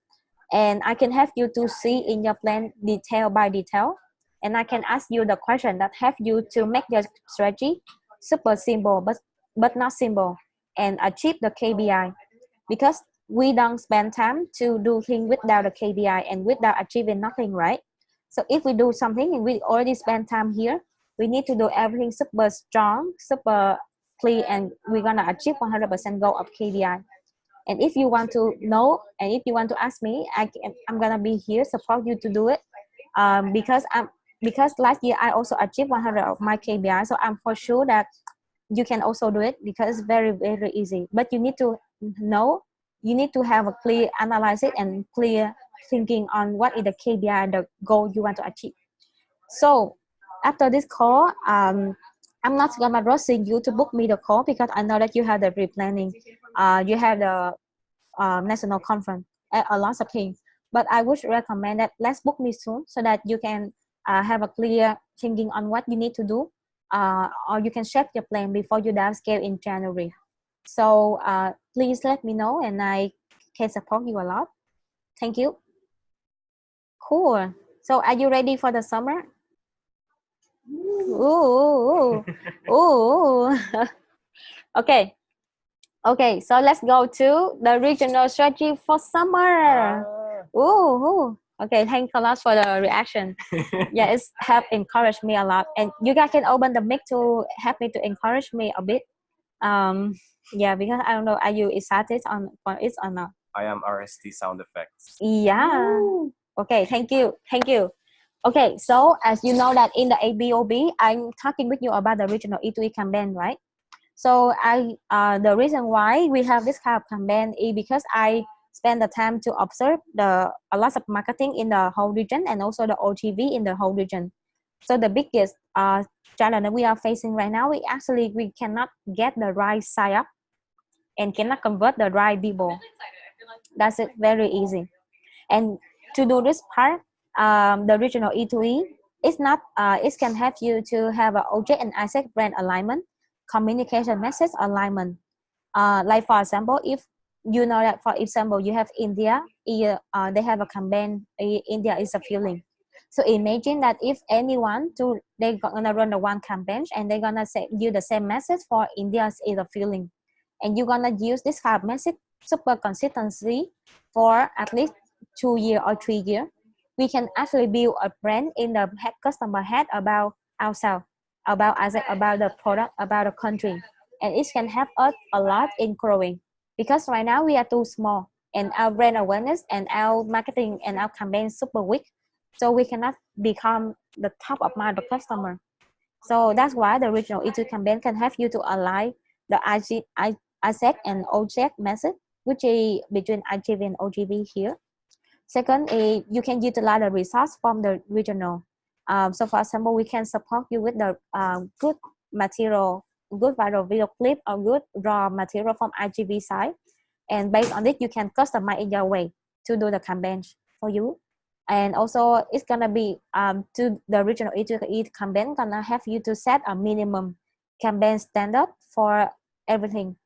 And I can help you to see in your plan detail by detail. And I can ask you the question that help you to make your strategy super simple, but not simple, and achieve the KPI. Because we don't spend time to do things without the KPI and without achieving nothing, right? So if we do something and we already spend time here, we need to do everything super strong, super clear, and we're gonna achieve 100% goal of KPI. And if you want to know, and if you want to ask me, I'm gonna be here support you to do it. Because last year I also achieved 100 of my KPI, so I'm for sure that you can also do it because it's very very easy. But you need to know, you need to have a clear analysis and clear thinking on what is the KPI, the goal you want to achieve. So after this call, I'm not gonna rushing you to book me the call because I know that you have the replanning. You have the national conference, a lot of things. But I would recommend that let's book me soon so that you can have a clear thinking on what you need to do, or you can shape your plan before you downscale in January. So please let me know, and I can support you a lot. Thank you. Cool. So are you ready for the summer? Ooh, ooh. Okay. Okay, so let's go to the regional strategy for summer. Ooh. Okay, thanks a lot for the reaction. Yeah, it's have encouraged me a lot, and you guys can open the mic to help me to encourage me a bit. Yeah, because I don't know, are you excited on for it or not? I am RST sound effects. Yeah. Okay, thank you. Okay, so as you know that in the ABOB, I'm talking with you about the regional E2E campaign, right? So the reason why we have this kind of campaign is because I spend the time to observe a lot of marketing in the whole region and also the oGV in the whole region. So the biggest challenge that we are facing right now, we cannot get the right sign up and cannot convert the right people. That's it, very easy. And to do this part, the regional E2E, it's not, it can help you to have an object and asset brand alignment, communication message alignment. Like for example, if you know that, for example, you have India, they have a campaign, India is a feeling. So imagine that if they're gonna run the one campaign and they're gonna say you the same message for India is a feeling, and you're gonna use this kind of message super consistency for at least 2 years or 3 years, we can actually build a brand in the customer head about ourselves, about us, about the product, about the country, and it can help us a lot in growing. Because right now we are too small, and our brand awareness and our marketing and our campaign super weak, so we cannot become the top of mind of customer. So that's why the regional E2 campaign can help you to align the ISEC and OJEC message, which is between IGV and OGV here. Second is you can utilize the resource from the regional. So for example, we can support you with the good material, good viral video clip, or good raw material from IGV side. And based on it, you can customize in your way to do the campaign for you. And also it's gonna be to the regional E2E campaign gonna have you to set a minimum campaign standard for everything.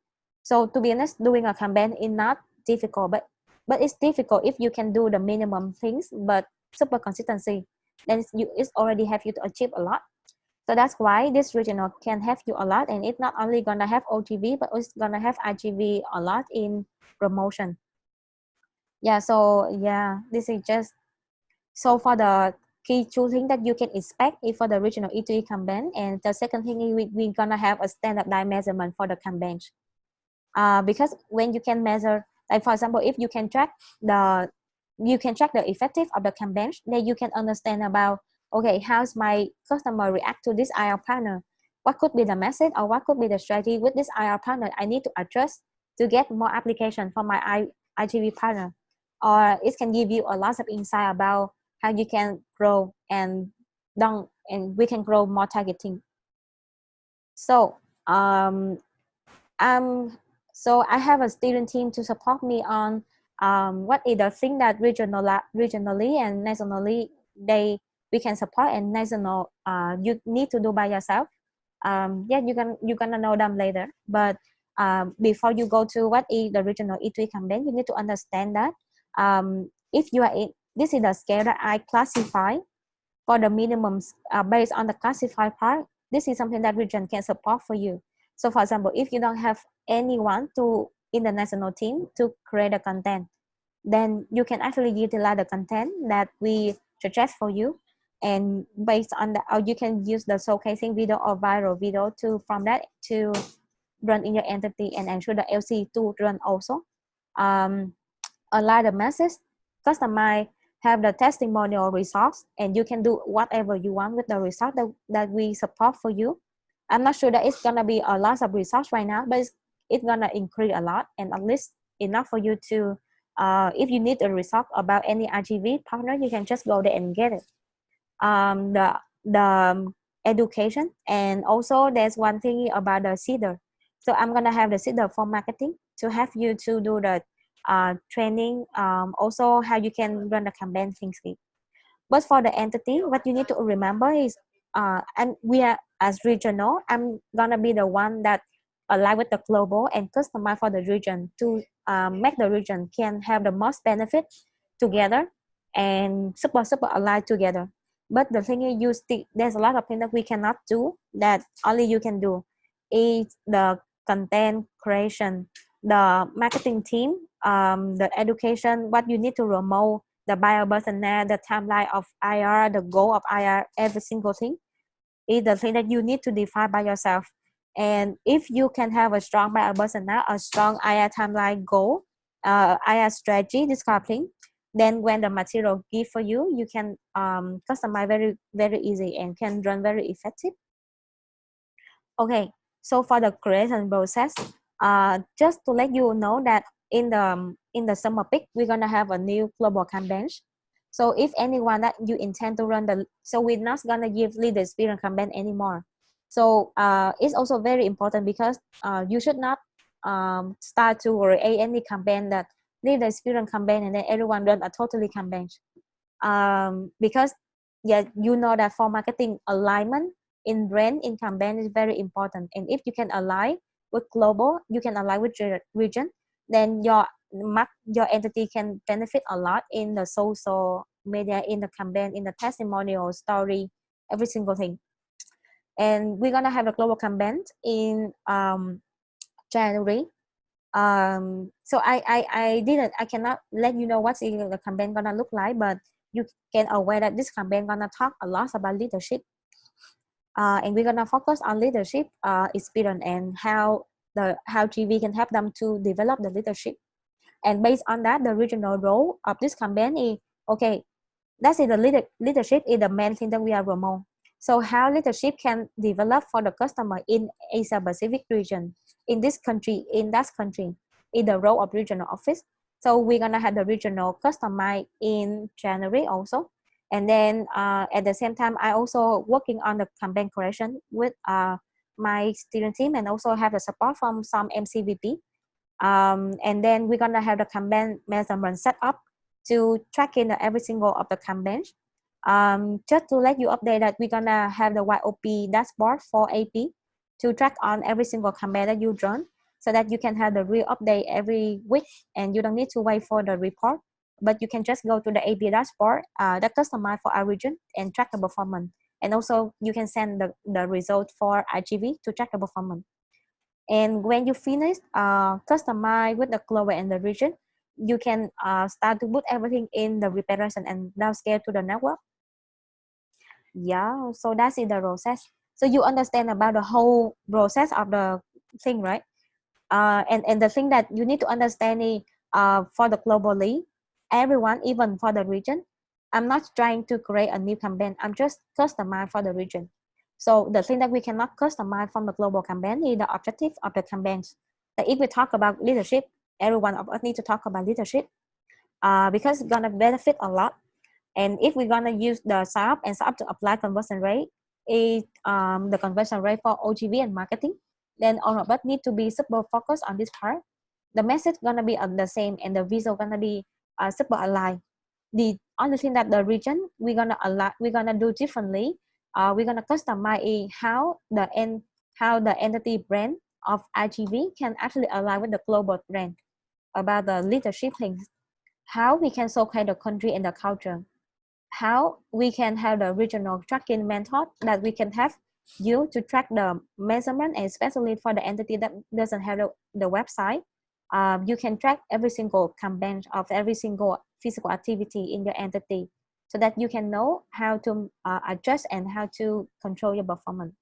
So to be honest, doing a campaign is not difficult, but it's difficult if you can do the minimum things, but super consistency, then it's already have you to achieve a lot. So that's why this regional can help you a lot, and it's not only gonna have OGV, but it's gonna have IGV a lot in promotion. Yeah, so yeah, this is just so for the key two things that you can expect is for the regional E2E campaign, and the second thing is we're gonna have a standardized measurement for the campaign. Because when you can measure, like for example, if you can track the effective of the campaign, then you can understand about, okay, how's my customer react to this IR partner, what could be the message or what could be the strategy with this IR partner I need to address to get more application for my IGV partner. Or it can give you a lot of insight about how you can grow and we can grow more targeting. So so I have a student team to support me on what is the thing that regionally and nationally we can support, and national you need to do by yourself. Yeah, you're gonna know them later. But before you go to what is the regional E3 campaign, you need to understand that if you are in, this is the scale that I classify for the minimums based on the classified part. This is something that region can support for you. So for example, if you don't have anyone in the national team to create the content, then you can actually utilize the content that we suggest for you, and based on that, or you can use the showcasing video or viral video from that to run in your entity, and ensure the LC to run also. Align the message, customize, have the testimonial results, and you can do whatever you want with the result that we support for you. I'm not sure that it's gonna be a lot of results right now, but it's gonna increase a lot, and at least enough for you to if you need a result about any RGV partner, you can just go there and get it. The education, and also there's one thing about the seeder. So I'm gonna have the seeder for marketing to have you to do the training, also how you can run the campaign things. But for the entity, what you need to remember is, and we are as regional, I'm gonna be the one that align with the global and customize for the region to make the region can have the most benefit together and super aligned together. But the thing is, there's a lot of things that we cannot do that only you can do. Is the content creation, the marketing team, the education, what you need to promote, the buyer persona, the timeline of IR, the goal of IR, every single thing is the thing that you need to define by yourself. And if you can have a strong buyer persona, a strong IR timeline goal, IR strategy, this kind of thing, then when the material give for you, you can customize very easy and can run very effective. Okay, so for the creation process, just to let you know that in the summer peak, we're gonna have a new global campaign. So if anyone that you intend to run so we're not gonna give leader experience campaign anymore. So it's also very important because you should not start to create any campaign that leader experience campaign and then everyone run a totally campaign. Because yeah, you know that for marketing alignment in brand in campaign is very important, and if you can align with global, you can align with region, then your entity can benefit a lot in the social media, in the campaign, in the testimonial story, every single thing. And we're gonna have a global campaign in January. So I cannot let you know what's the campaign gonna look like, but you can aware that this campaign gonna talk a lot about leadership. And we're gonna focus on leadership experience and how GV can help them to develop the leadership. And based on that, the regional role of this campaign is okay. That's the leadership is the main thing that we are promoting. So how leadership can develop for the customer in Asia Pacific region, in this country, in that country, in the role of regional office. So we're gonna have the regional customize in January also. And then at the same time, I also working on the campaign creation with my student team, and also have the support from some MCVP. And then we're gonna have the campaign measurement set up to track in every single of the campaigns. Just to let you update that we're gonna have the YOP dashboard for AP to track on every single campaign that you run, so that you can have the real update every week and you don't need to wait for the report, but you can just go to the AP dashboard that customized for our region and track the performance. And also you can send the result for IGV to track the performance. And when you finish customize with the global and the region, you can start to put everything in the preparation and downscale to the network. Yeah, so that's in the process. So you understand about the whole process of the thing, right? And the thing that you need to understand is for the globally, everyone, even for the region, I'm not trying to create a new campaign. I'm just customize for the region. So the thing that we cannot customize from the global campaign is the objective of the campaigns. That if we talk about leadership, everyone of us need to talk about leadership because it's gonna benefit a lot. And if we're gonna use the SAP and SAP to apply conversion rate, is the conversion rate for oGV and marketing, then all of us need to be super focused on this part. The message gonna be the same and the visual gonna be super aligned. The only thing that the region we're gonna do differently. We're gonna customize how the entity brand of IGV can actually align with the global brand about the leadership things. How we can showcase the country and the culture. How we can have the regional tracking method that we can have you to track the measurement, and especially for the entity that doesn't have the website. You can track every single campaign of every single physical activity in your entity, so that you can know how to adjust and how to control your performance.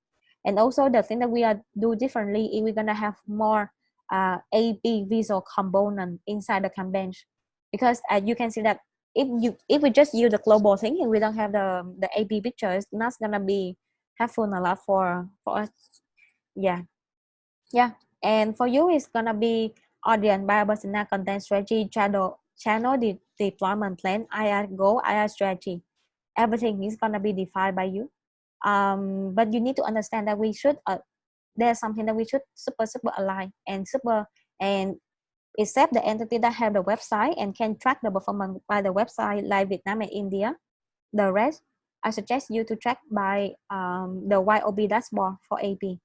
And also the thing that we are do differently is we're gonna have more AP visual component inside the campaigns, because you can see that if we just use the global thing and we don't have the AP picture, it's not gonna be helpful a lot for us. Yeah. And for you, it's gonna be audience, buyer persona, content strategy, channel deployment plan, IR goal, IR strategy. Everything is gonna be defined by you. But you need to understand that we should there's something that we should super align and except the entity that have the website and can track the performance by the website like Vietnam and India. The rest, I suggest you to track by the YOB dashboard for AP.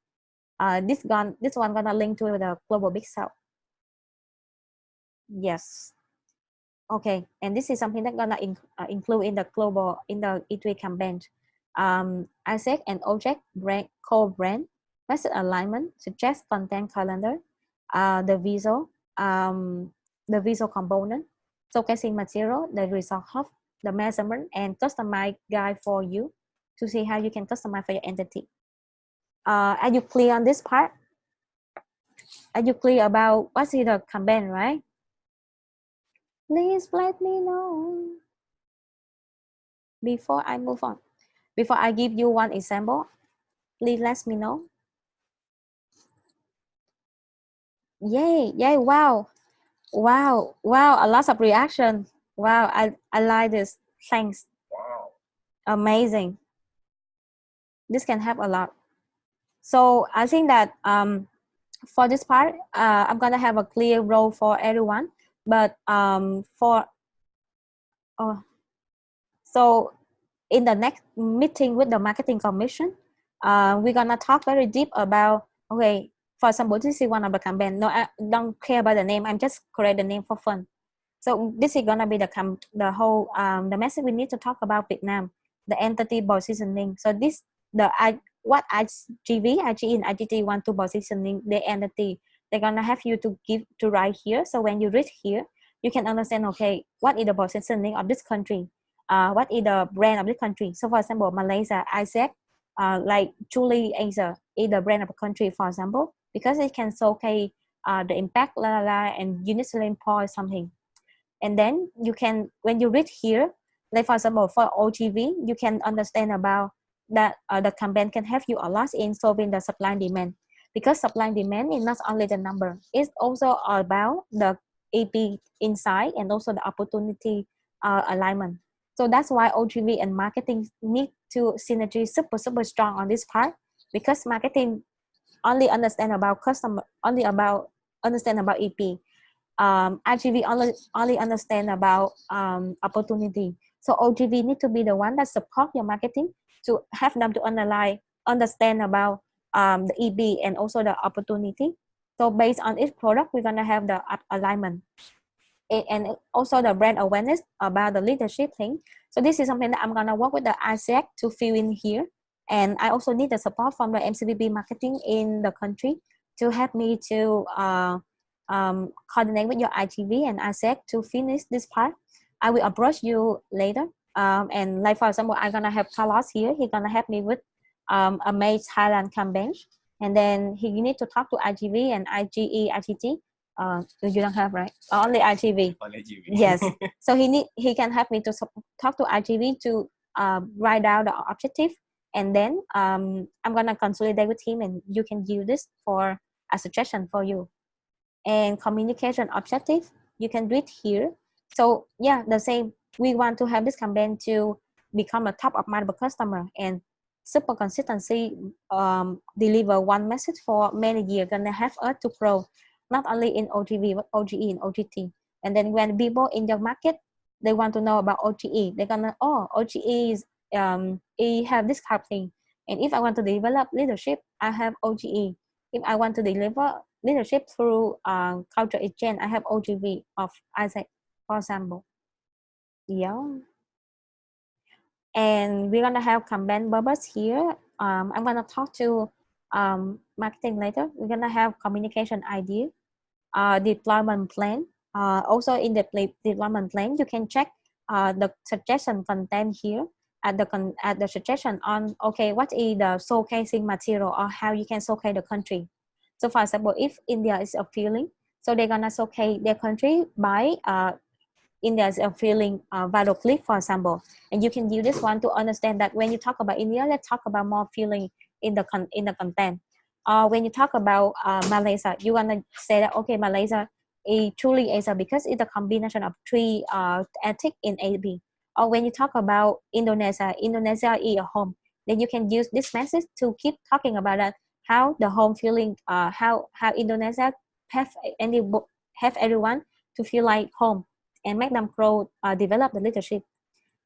This one gonna link to the global big south. Yes. Okay, and this is something that gonna include in the E3 campaign. ASEC and object brand co-brand, message alignment, suggest content calendar, the visual component, showcasing material, the result hub, the measurement, and customize guide for you to see how you can customize for your entity. Are you clear on this part? Are you clear about what's in the campaign, right? Please let me know before I move on. Before I give you one example, please let me know. Yay, yay, wow, wow, wow, a lot of reaction. Wow, I like this. Thanks. Wow. Amazing. This can help a lot. So I think that for this part, I'm gonna have a clear role for everyone. But so in the next meeting with the marketing commission, we're gonna talk very deep about, okay, for example, this is one of the campaign. No, I don't care about the name. I'm just create the name for fun. So this is gonna be the whole the message we need to talk about Vietnam, the entity positioning. So this what IGV, IGE, and IGT want to positioning the entity. They're gonna have you to write here. So when you read here, you can understand, okay, what is the positioning of this country? What is the brand of this country? So for example, Malaysia, I said like Julie Asia is the brand of a country, for example, because it can showcase the impact, and unit selling point something. And then you can, when you read here, like for example, for oGV, you can understand about that the campaign can help you a lot in solving the supply and demand, because supply and demand is not only the number, it's also about the AP insight and also the opportunity alignment. So that's why oGV and marketing need to synergy super strong on this part, because marketing only understand about customer, only about understand about EP. IGV only understand about opportunity. So oGV need to be the one that support your marketing to have them to understand about the EB and also the opportunity. So based on each product, we're gonna have the alignment and also the brand awareness about the leadership thing. So this is something that I'm gonna work with the ISEC to fill in here. And I also need the support from the MCBB marketing in the country to help me to coordinate with your ITV and ISEC to finish this part. I will approach you later. And like for example, I'm gonna have Carlos here. He's gonna help me with a May Thailand campaign. And then he need to talk to IGV and IGE, IGT. You don't have, right? Only IGV. Only IGV. Yes. So he can help me to talk to IGV to write down the objective. And then I'm gonna consolidate with him, and you can use this for a suggestion for you. And communication objective, you can read here. So yeah, the same. We want to have this campaign to become a top of mind customer and super consistency, deliver one message for many years, gonna have us to grow not only in OGV but OGE and OGT. And then when people in the market, they want to know about OGE, they're gonna, oh, OGE is it have this kind of thing. And if I want to develop leadership, I have OGE. If I want to deliver leadership through culture exchange, I have oGV of Isaac, for example. Yeah. And we're gonna have campaign purpose here. I'm gonna talk to marketing later. We're gonna have communication idea, deployment plan. Also in the deployment plan, you can check the suggestion content here at the suggestion on, okay, what is the showcasing material or how you can showcase the country. So for example, if India is appealing, so they're gonna showcase their country by India is appealing viral clip, for example. And you can use this one to understand that when you talk about India, let's talk about more feeling in the content. When you talk about Malaysia, you wanna say that, okay, Malaysia is truly Asia because it's a combination of three ethnic in AB. Or when you talk about Indonesia, Indonesia is a home. then you can use this message to keep talking about that, how the home feeling, how Indonesia have have everyone to feel like home and make them grow, develop the leadership.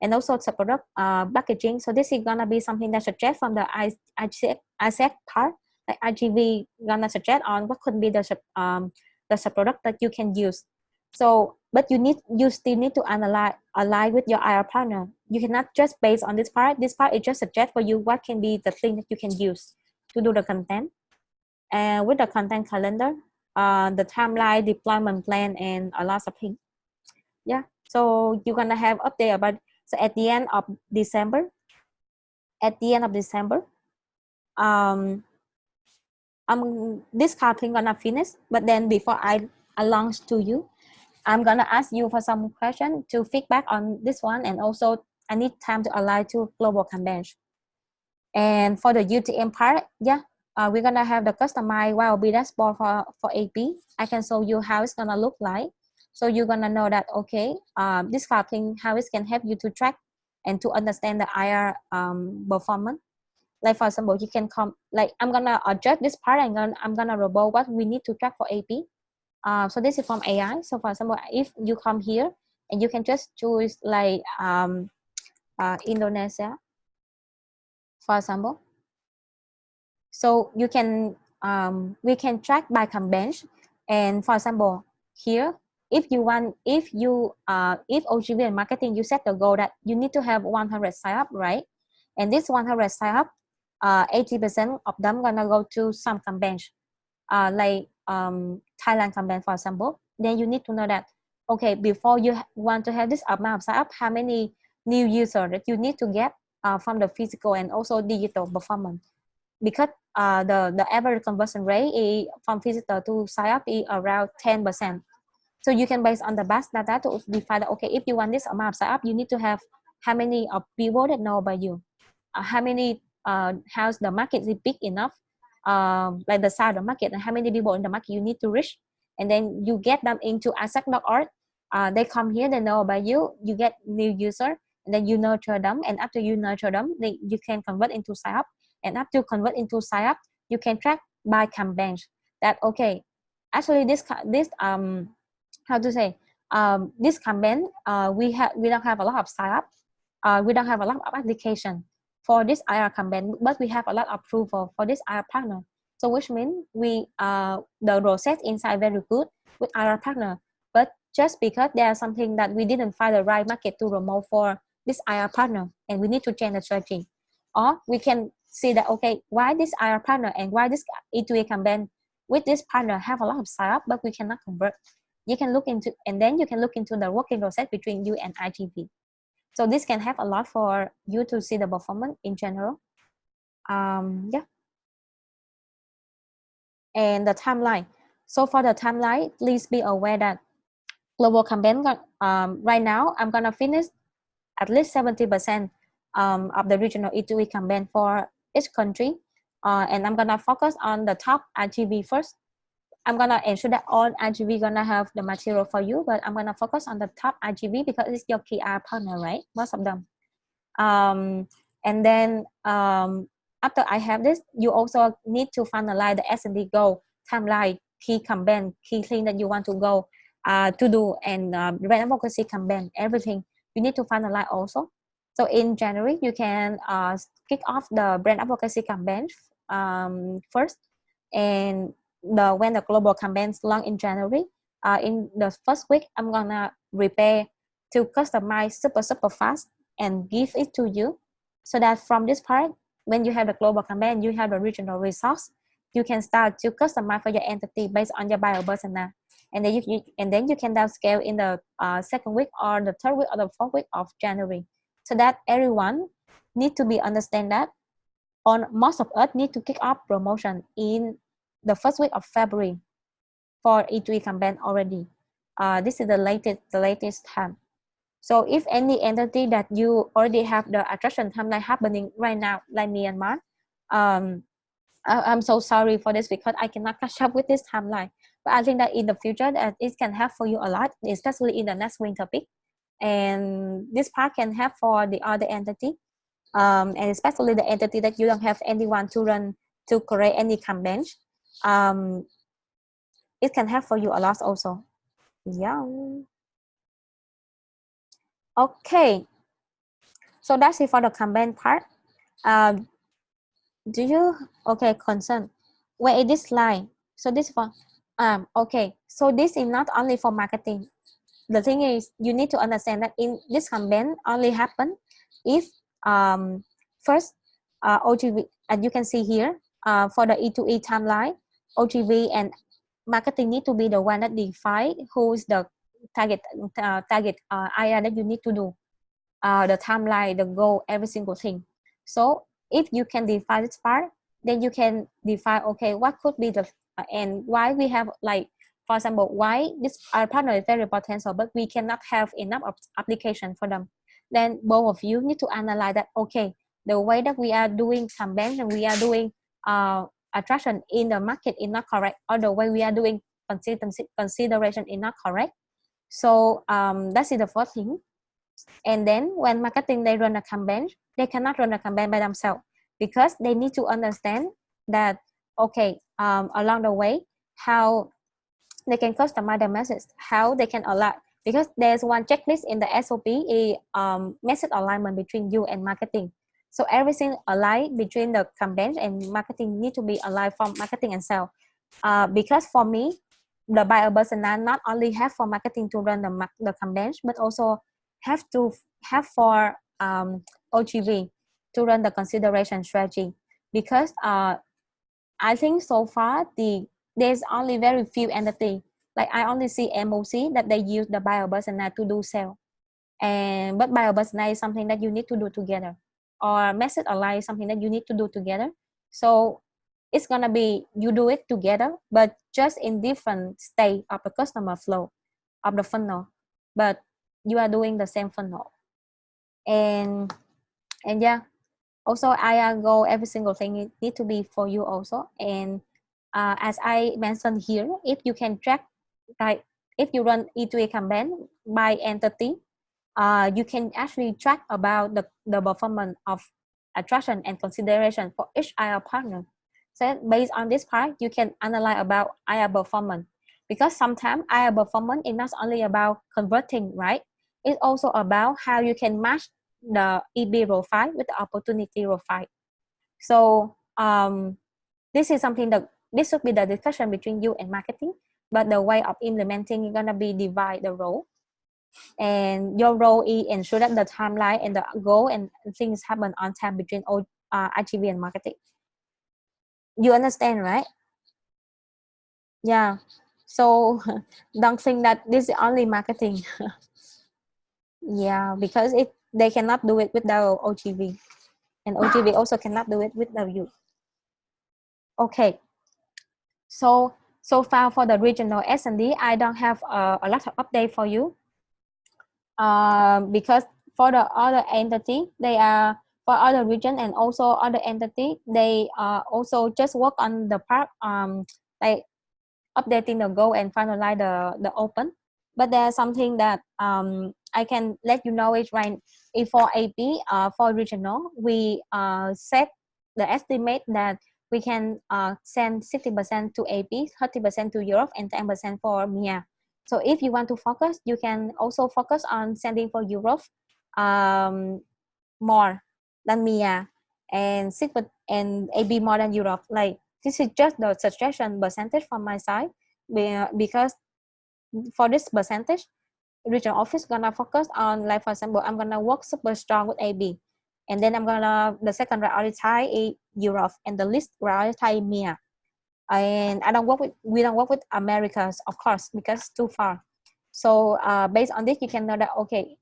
And also the product packaging. So this is gonna be something that suggest from the ISEC part, like IGV gonna suggest on what could be the product that you can use. So, but you still need to align with your IR partner. You cannot just base on this part. This part is just suggest for you what can be the thing that you can use to do the content. And with the content calendar, the timeline, deployment plan, and a lot of things. Yeah. So you're gonna have update about. So at the end of December, this campaign gonna finish. But then before I launch to you, I'm gonna ask you for some question to feedback on this one, and also I need time to align to global campaign. And for the UTM part, yeah, we're gonna have the customized YOB dashboard for AP. I can show you how it's gonna look like. So you're gonna know that, okay, this campaign, how it can help you to track and to understand the IR performance. Like for example, you can come, like I'm gonna adjust this part and I'm gonna robot what we need to track for AP. So this is from AI. So for example, if you come here and you can just choose like Indonesia, for example. So you can we can track by campaign. And for example, here, if oGV and marketing, you set the goal that you need to have 100 sign up, right? And this 100 sign up, 80% of them gonna go to some campaigns, like Thailand campaign, for example. Then you need to know that, okay, before you want to have this amount of sign up, how many new users that you need to get from the physical and also digital performance. Because the average conversion rate from visitor to sign up is around 10%. So you can base on the best data to define that, okay, if you want this amount of sign up, you need to have how many of people that know about you, how many how's the market is big enough, like the size of the market, and how many people in the market you need to reach. And then you get them into asset.org. They come here, they know about you, you get new user, and then you nurture them. And after you nurture them, you can convert into sign up. And after you convert into sign up, you can track by campaigns that, okay, actually this how to say, this campaign, we don't have a lot of sign up, we don't have a lot of application for this IR campaign, but we have a lot of approval for this IR partner. So which means we the process inside very good with IR partner, but just because there's something that we didn't find the right market to promote for this IR partner, and we need to change the strategy. Or we can see that, okay, why this IR partner and why this E2A campaign with this partner have a lot of sign up, but we cannot convert. You can look into, and then you can look into the working process between you and IGP. So this can help a lot for you to see the performance in general. Yeah. And the timeline. So for the timeline, please be aware that global campaign, right now, I'm gonna finish at least 70% of the regional E2E campaign for each country. And I'm gonna focus on the top IGV first. I'm gonna ensure that all IGV gonna have the material for you, but I'm gonna focus on the top IGV because it's your key IR partner, right? Most of them. And then after I have this, you also need to finalize the S&D goal, timeline, key campaign, key thing that you want to go to do, and brand advocacy campaign, everything. You need to finalize also. So in January, you can kick off the brand advocacy campaign first. And when the global campaigns launch in January, in the first week, I'm gonna prepare to customize super fast and give it to you, so that from this part, when you have the global campaign, you have the regional resource, you can start to customize for your entity based on your buyer persona. And then you can downscale in the second week or the third week or the fourth week of January, so that everyone need to be understand that on most of us need to kick off promotion in the first week of February for E2E campaign already. This is the latest time. So if any entity that you already have the attraction timeline happening right now, like Myanmar, I'm so sorry for this because I cannot catch up with this timeline. But I think that in the future that it can help for you a lot, especially in the next winter peak. And this part can help for the other entity. and especially the entity that you don't have anyone to create any campaign, it can help for you a lot also. Yeah. Okay. So that's it for the campaign part. Do you concern? Where is this line? So this for okay. So this is not only for marketing. The thing is, you need to understand that in this campaign only happen if first OGV, as you can see here, for the E2E timeline, OGV and marketing need to be the one that define who is the target area that you need to do, the timeline, the goal, every single thing. So if you can define this part, then you can define, okay, what could be the and why we have, like, for example, why this our partner is very potential, but we cannot have enough of application for them. Then both of you need to analyze that, okay, the way that we are doing campaign and we are doing attraction in the market is not correct, or the way we are doing consideration is not correct. So that is the first thing. And then when marketing they run a campaign, they cannot run a campaign by themselves, because they need to understand that, okay, along the way, how they can customize the message, how they can align, because there's one checklist in the SOP, message alignment between you and marketing. So everything aligned between the campaign and marketing need to be aligned from marketing and sales. Because for me, the buyer persona not only have for marketing to run the campaigns, but also have to have for OGV to run the consideration strategy. Because I think so far there's only very few entity. Like I only see MOC that they use the buyer persona to do sale, but buyer persona is something that you need to do together, or message align is something that you need to do together. So it's gonna be you do it together, but just in different state of the customer flow of the funnel, but you are doing the same funnel. And yeah, also I go every single thing need to be for you also. And as I mentioned here, if you can track, like if you run E2A campaign by entity, you can actually track about the performance of attraction and consideration for each IR partner. So based on this part, you can analyze about IR performance, because sometimes IR performance is not only about converting, right? It's also about how you can match the EB profile with the opportunity profile. So this is something that this should be the discussion between you and marketing, but the way of implementing is gonna be divide the role. And your role is ensure that the timeline and the goal and things happen on time between IGV and marketing. You understand, right? Yeah. So don't think that this is only marketing. Yeah, because they cannot do it without OGV, and OGV also cannot do it without you. Okay. So far for the regional S&D, I don't have a lot of update for you. Because for the other entity, they are for other region and also other entity, they also just work on the part like updating the goal and finalize the open. But there's something that I can let you know is right. If for AP for regional, we set the estimate that we can send 60% to AP, 30% to Europe, and 10% for MEA. So if you want to focus, you can also focus on sending for Europe more than MEA, and and AB more than Europe. Like this is just the suggestion percentage from my side, because for this percentage, regional office gonna focus on, like for example, I'm gonna work super strong with AB, and then the second prioritize is Europe, and the least prioritize MEA. And we don't work with Americas, of course, because it's too far. So based on this, you can know that, okay,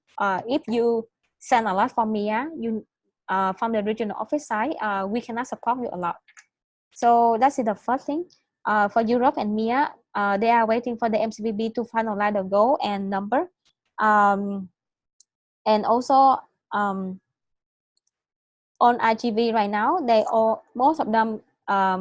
if you send a lot from MEA, you from the regional office side, we cannot support you a lot. So that's the first thing. For Europe and MEA, they are waiting for the MCBB to finalize the goal and number. And also on IGV right now, most of them,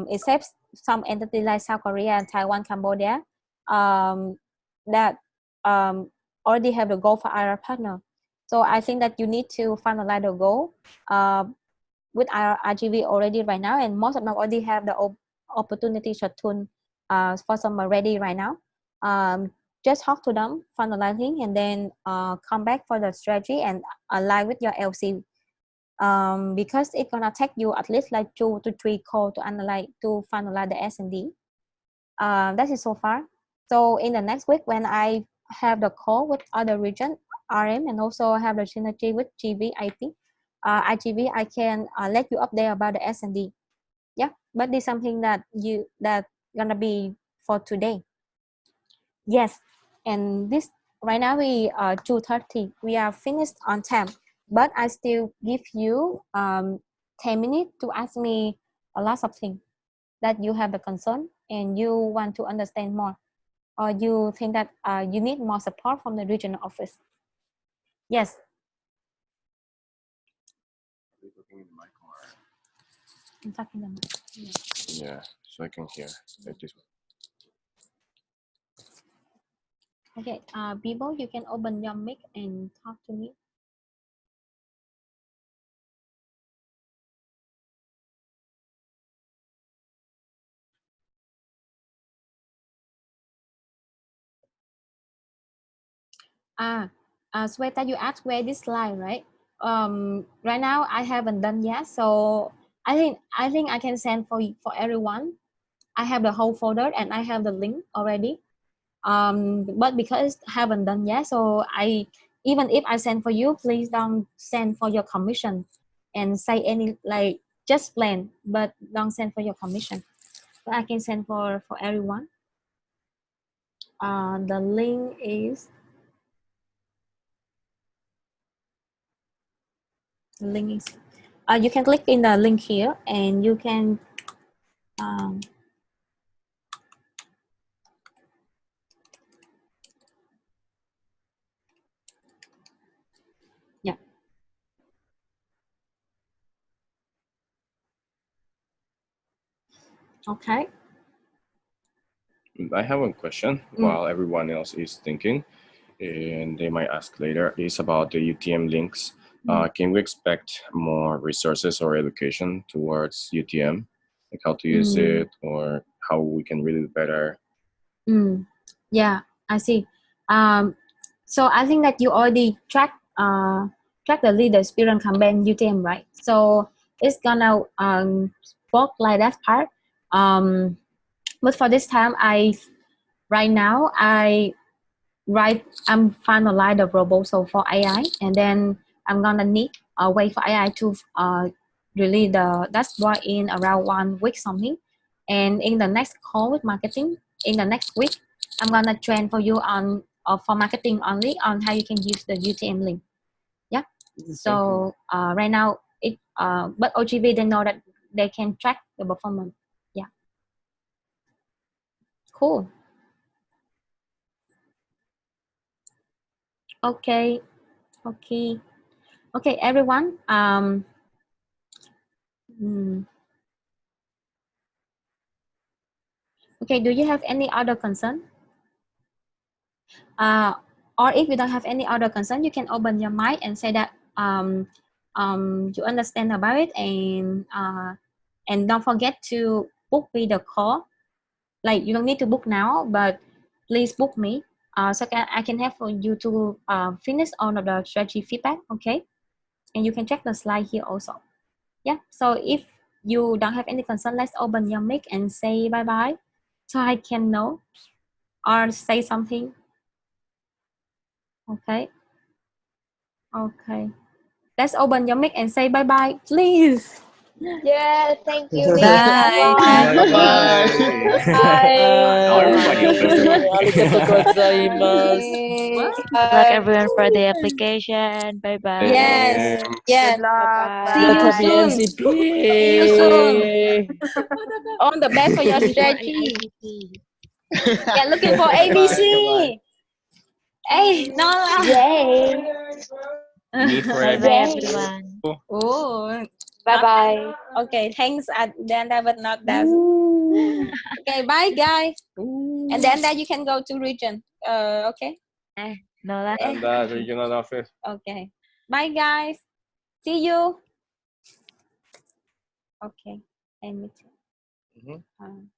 except some entities like South Korea, Taiwan, Cambodia, that already have the goal for our partner. So I think that you need to finalize the goal with our RGV already right now, and most of them already have the opportunity to tune for some ready right now. Just talk to them, finalizing, and then come back for the strategy and align with your LC. Because it's gonna take you at least like 2 to 3 calls to finalize the S&D. That is so far. So in the next week, when I have the call with other region RM and also have the synergy with IGV, I can let you update about the S&D. Yeah, but this is something that gonna be for today. Yes, and this right now we 2:30. We are finished on time, but I still give you 10 minutes to ask me a lot of things that you have the concern and you want to understand more, or you think that you need more support from the regional office. Yes. I'm talking the mic. Yeah, so I can hear like this one. Okay, Bibo, you can open your mic and talk to me. Sweta, you asked where this slide, right? Right now I haven't done yet, so I think I can send for everyone. I have the whole folder and I have the link already. But because I haven't done yet, so even if I send for you, please don't send for your commission and say any like just plan, but don't send for your commission. But I can send for everyone. The link is you can click in the link here and you can yeah. Okay. I have one question while everyone else is thinking, and they might ask later. It's about the UTM links. Can we expect more resources or education towards UTM, like how to use it or how we can read it better? Yeah, I see. So I think that you already track the leader experience campaign UTM, right? So it's gonna work like that part. But for this time, I'm finalize the proposal for AI, and then I'm gonna need a way for AI to release the dashboard in around 1 week something. And in the next call with marketing in the next week, I'm gonna train for you on for marketing only on how you can use the UTM link. Yeah. So right now but oGV they know that they can track the performance. Yeah. Cool. Okay. Okay, everyone. Okay, do you have any other concern? Or if you don't have any other concern, you can open your mic and say that you understand about it, and don't forget to book me the call. Like you don't need to book now, but please book me so I can have for you to finish all of the strategy feedback. Okay, and you can check the slide here also. Yeah. So if you don't have any concern, let's open your mic and say bye bye, so I can know or say something. Okay. Let's open your mic and say bye bye, please. Yeah, thank you. Bye. Bye. Now everybody opens their mic. Arigatou gozaimasu. Good luck everyone for the application. Bye bye. Yes. Yes. Good luck. See you Let's Bye. be soon. NCP. See you soon. All the best for your strategy. Yeah, looking for ABC. Hey, Nola. Yay. Meet for Bye every. bye Yay. everyone. Oh. Bye bye. Okay, thanks. Then that but not that. Okay, bye guys. And then you can go to region. Okay. Nola. And the regional office. Okay. Bye guys. See you. Okay, and me too. Mhm. Um,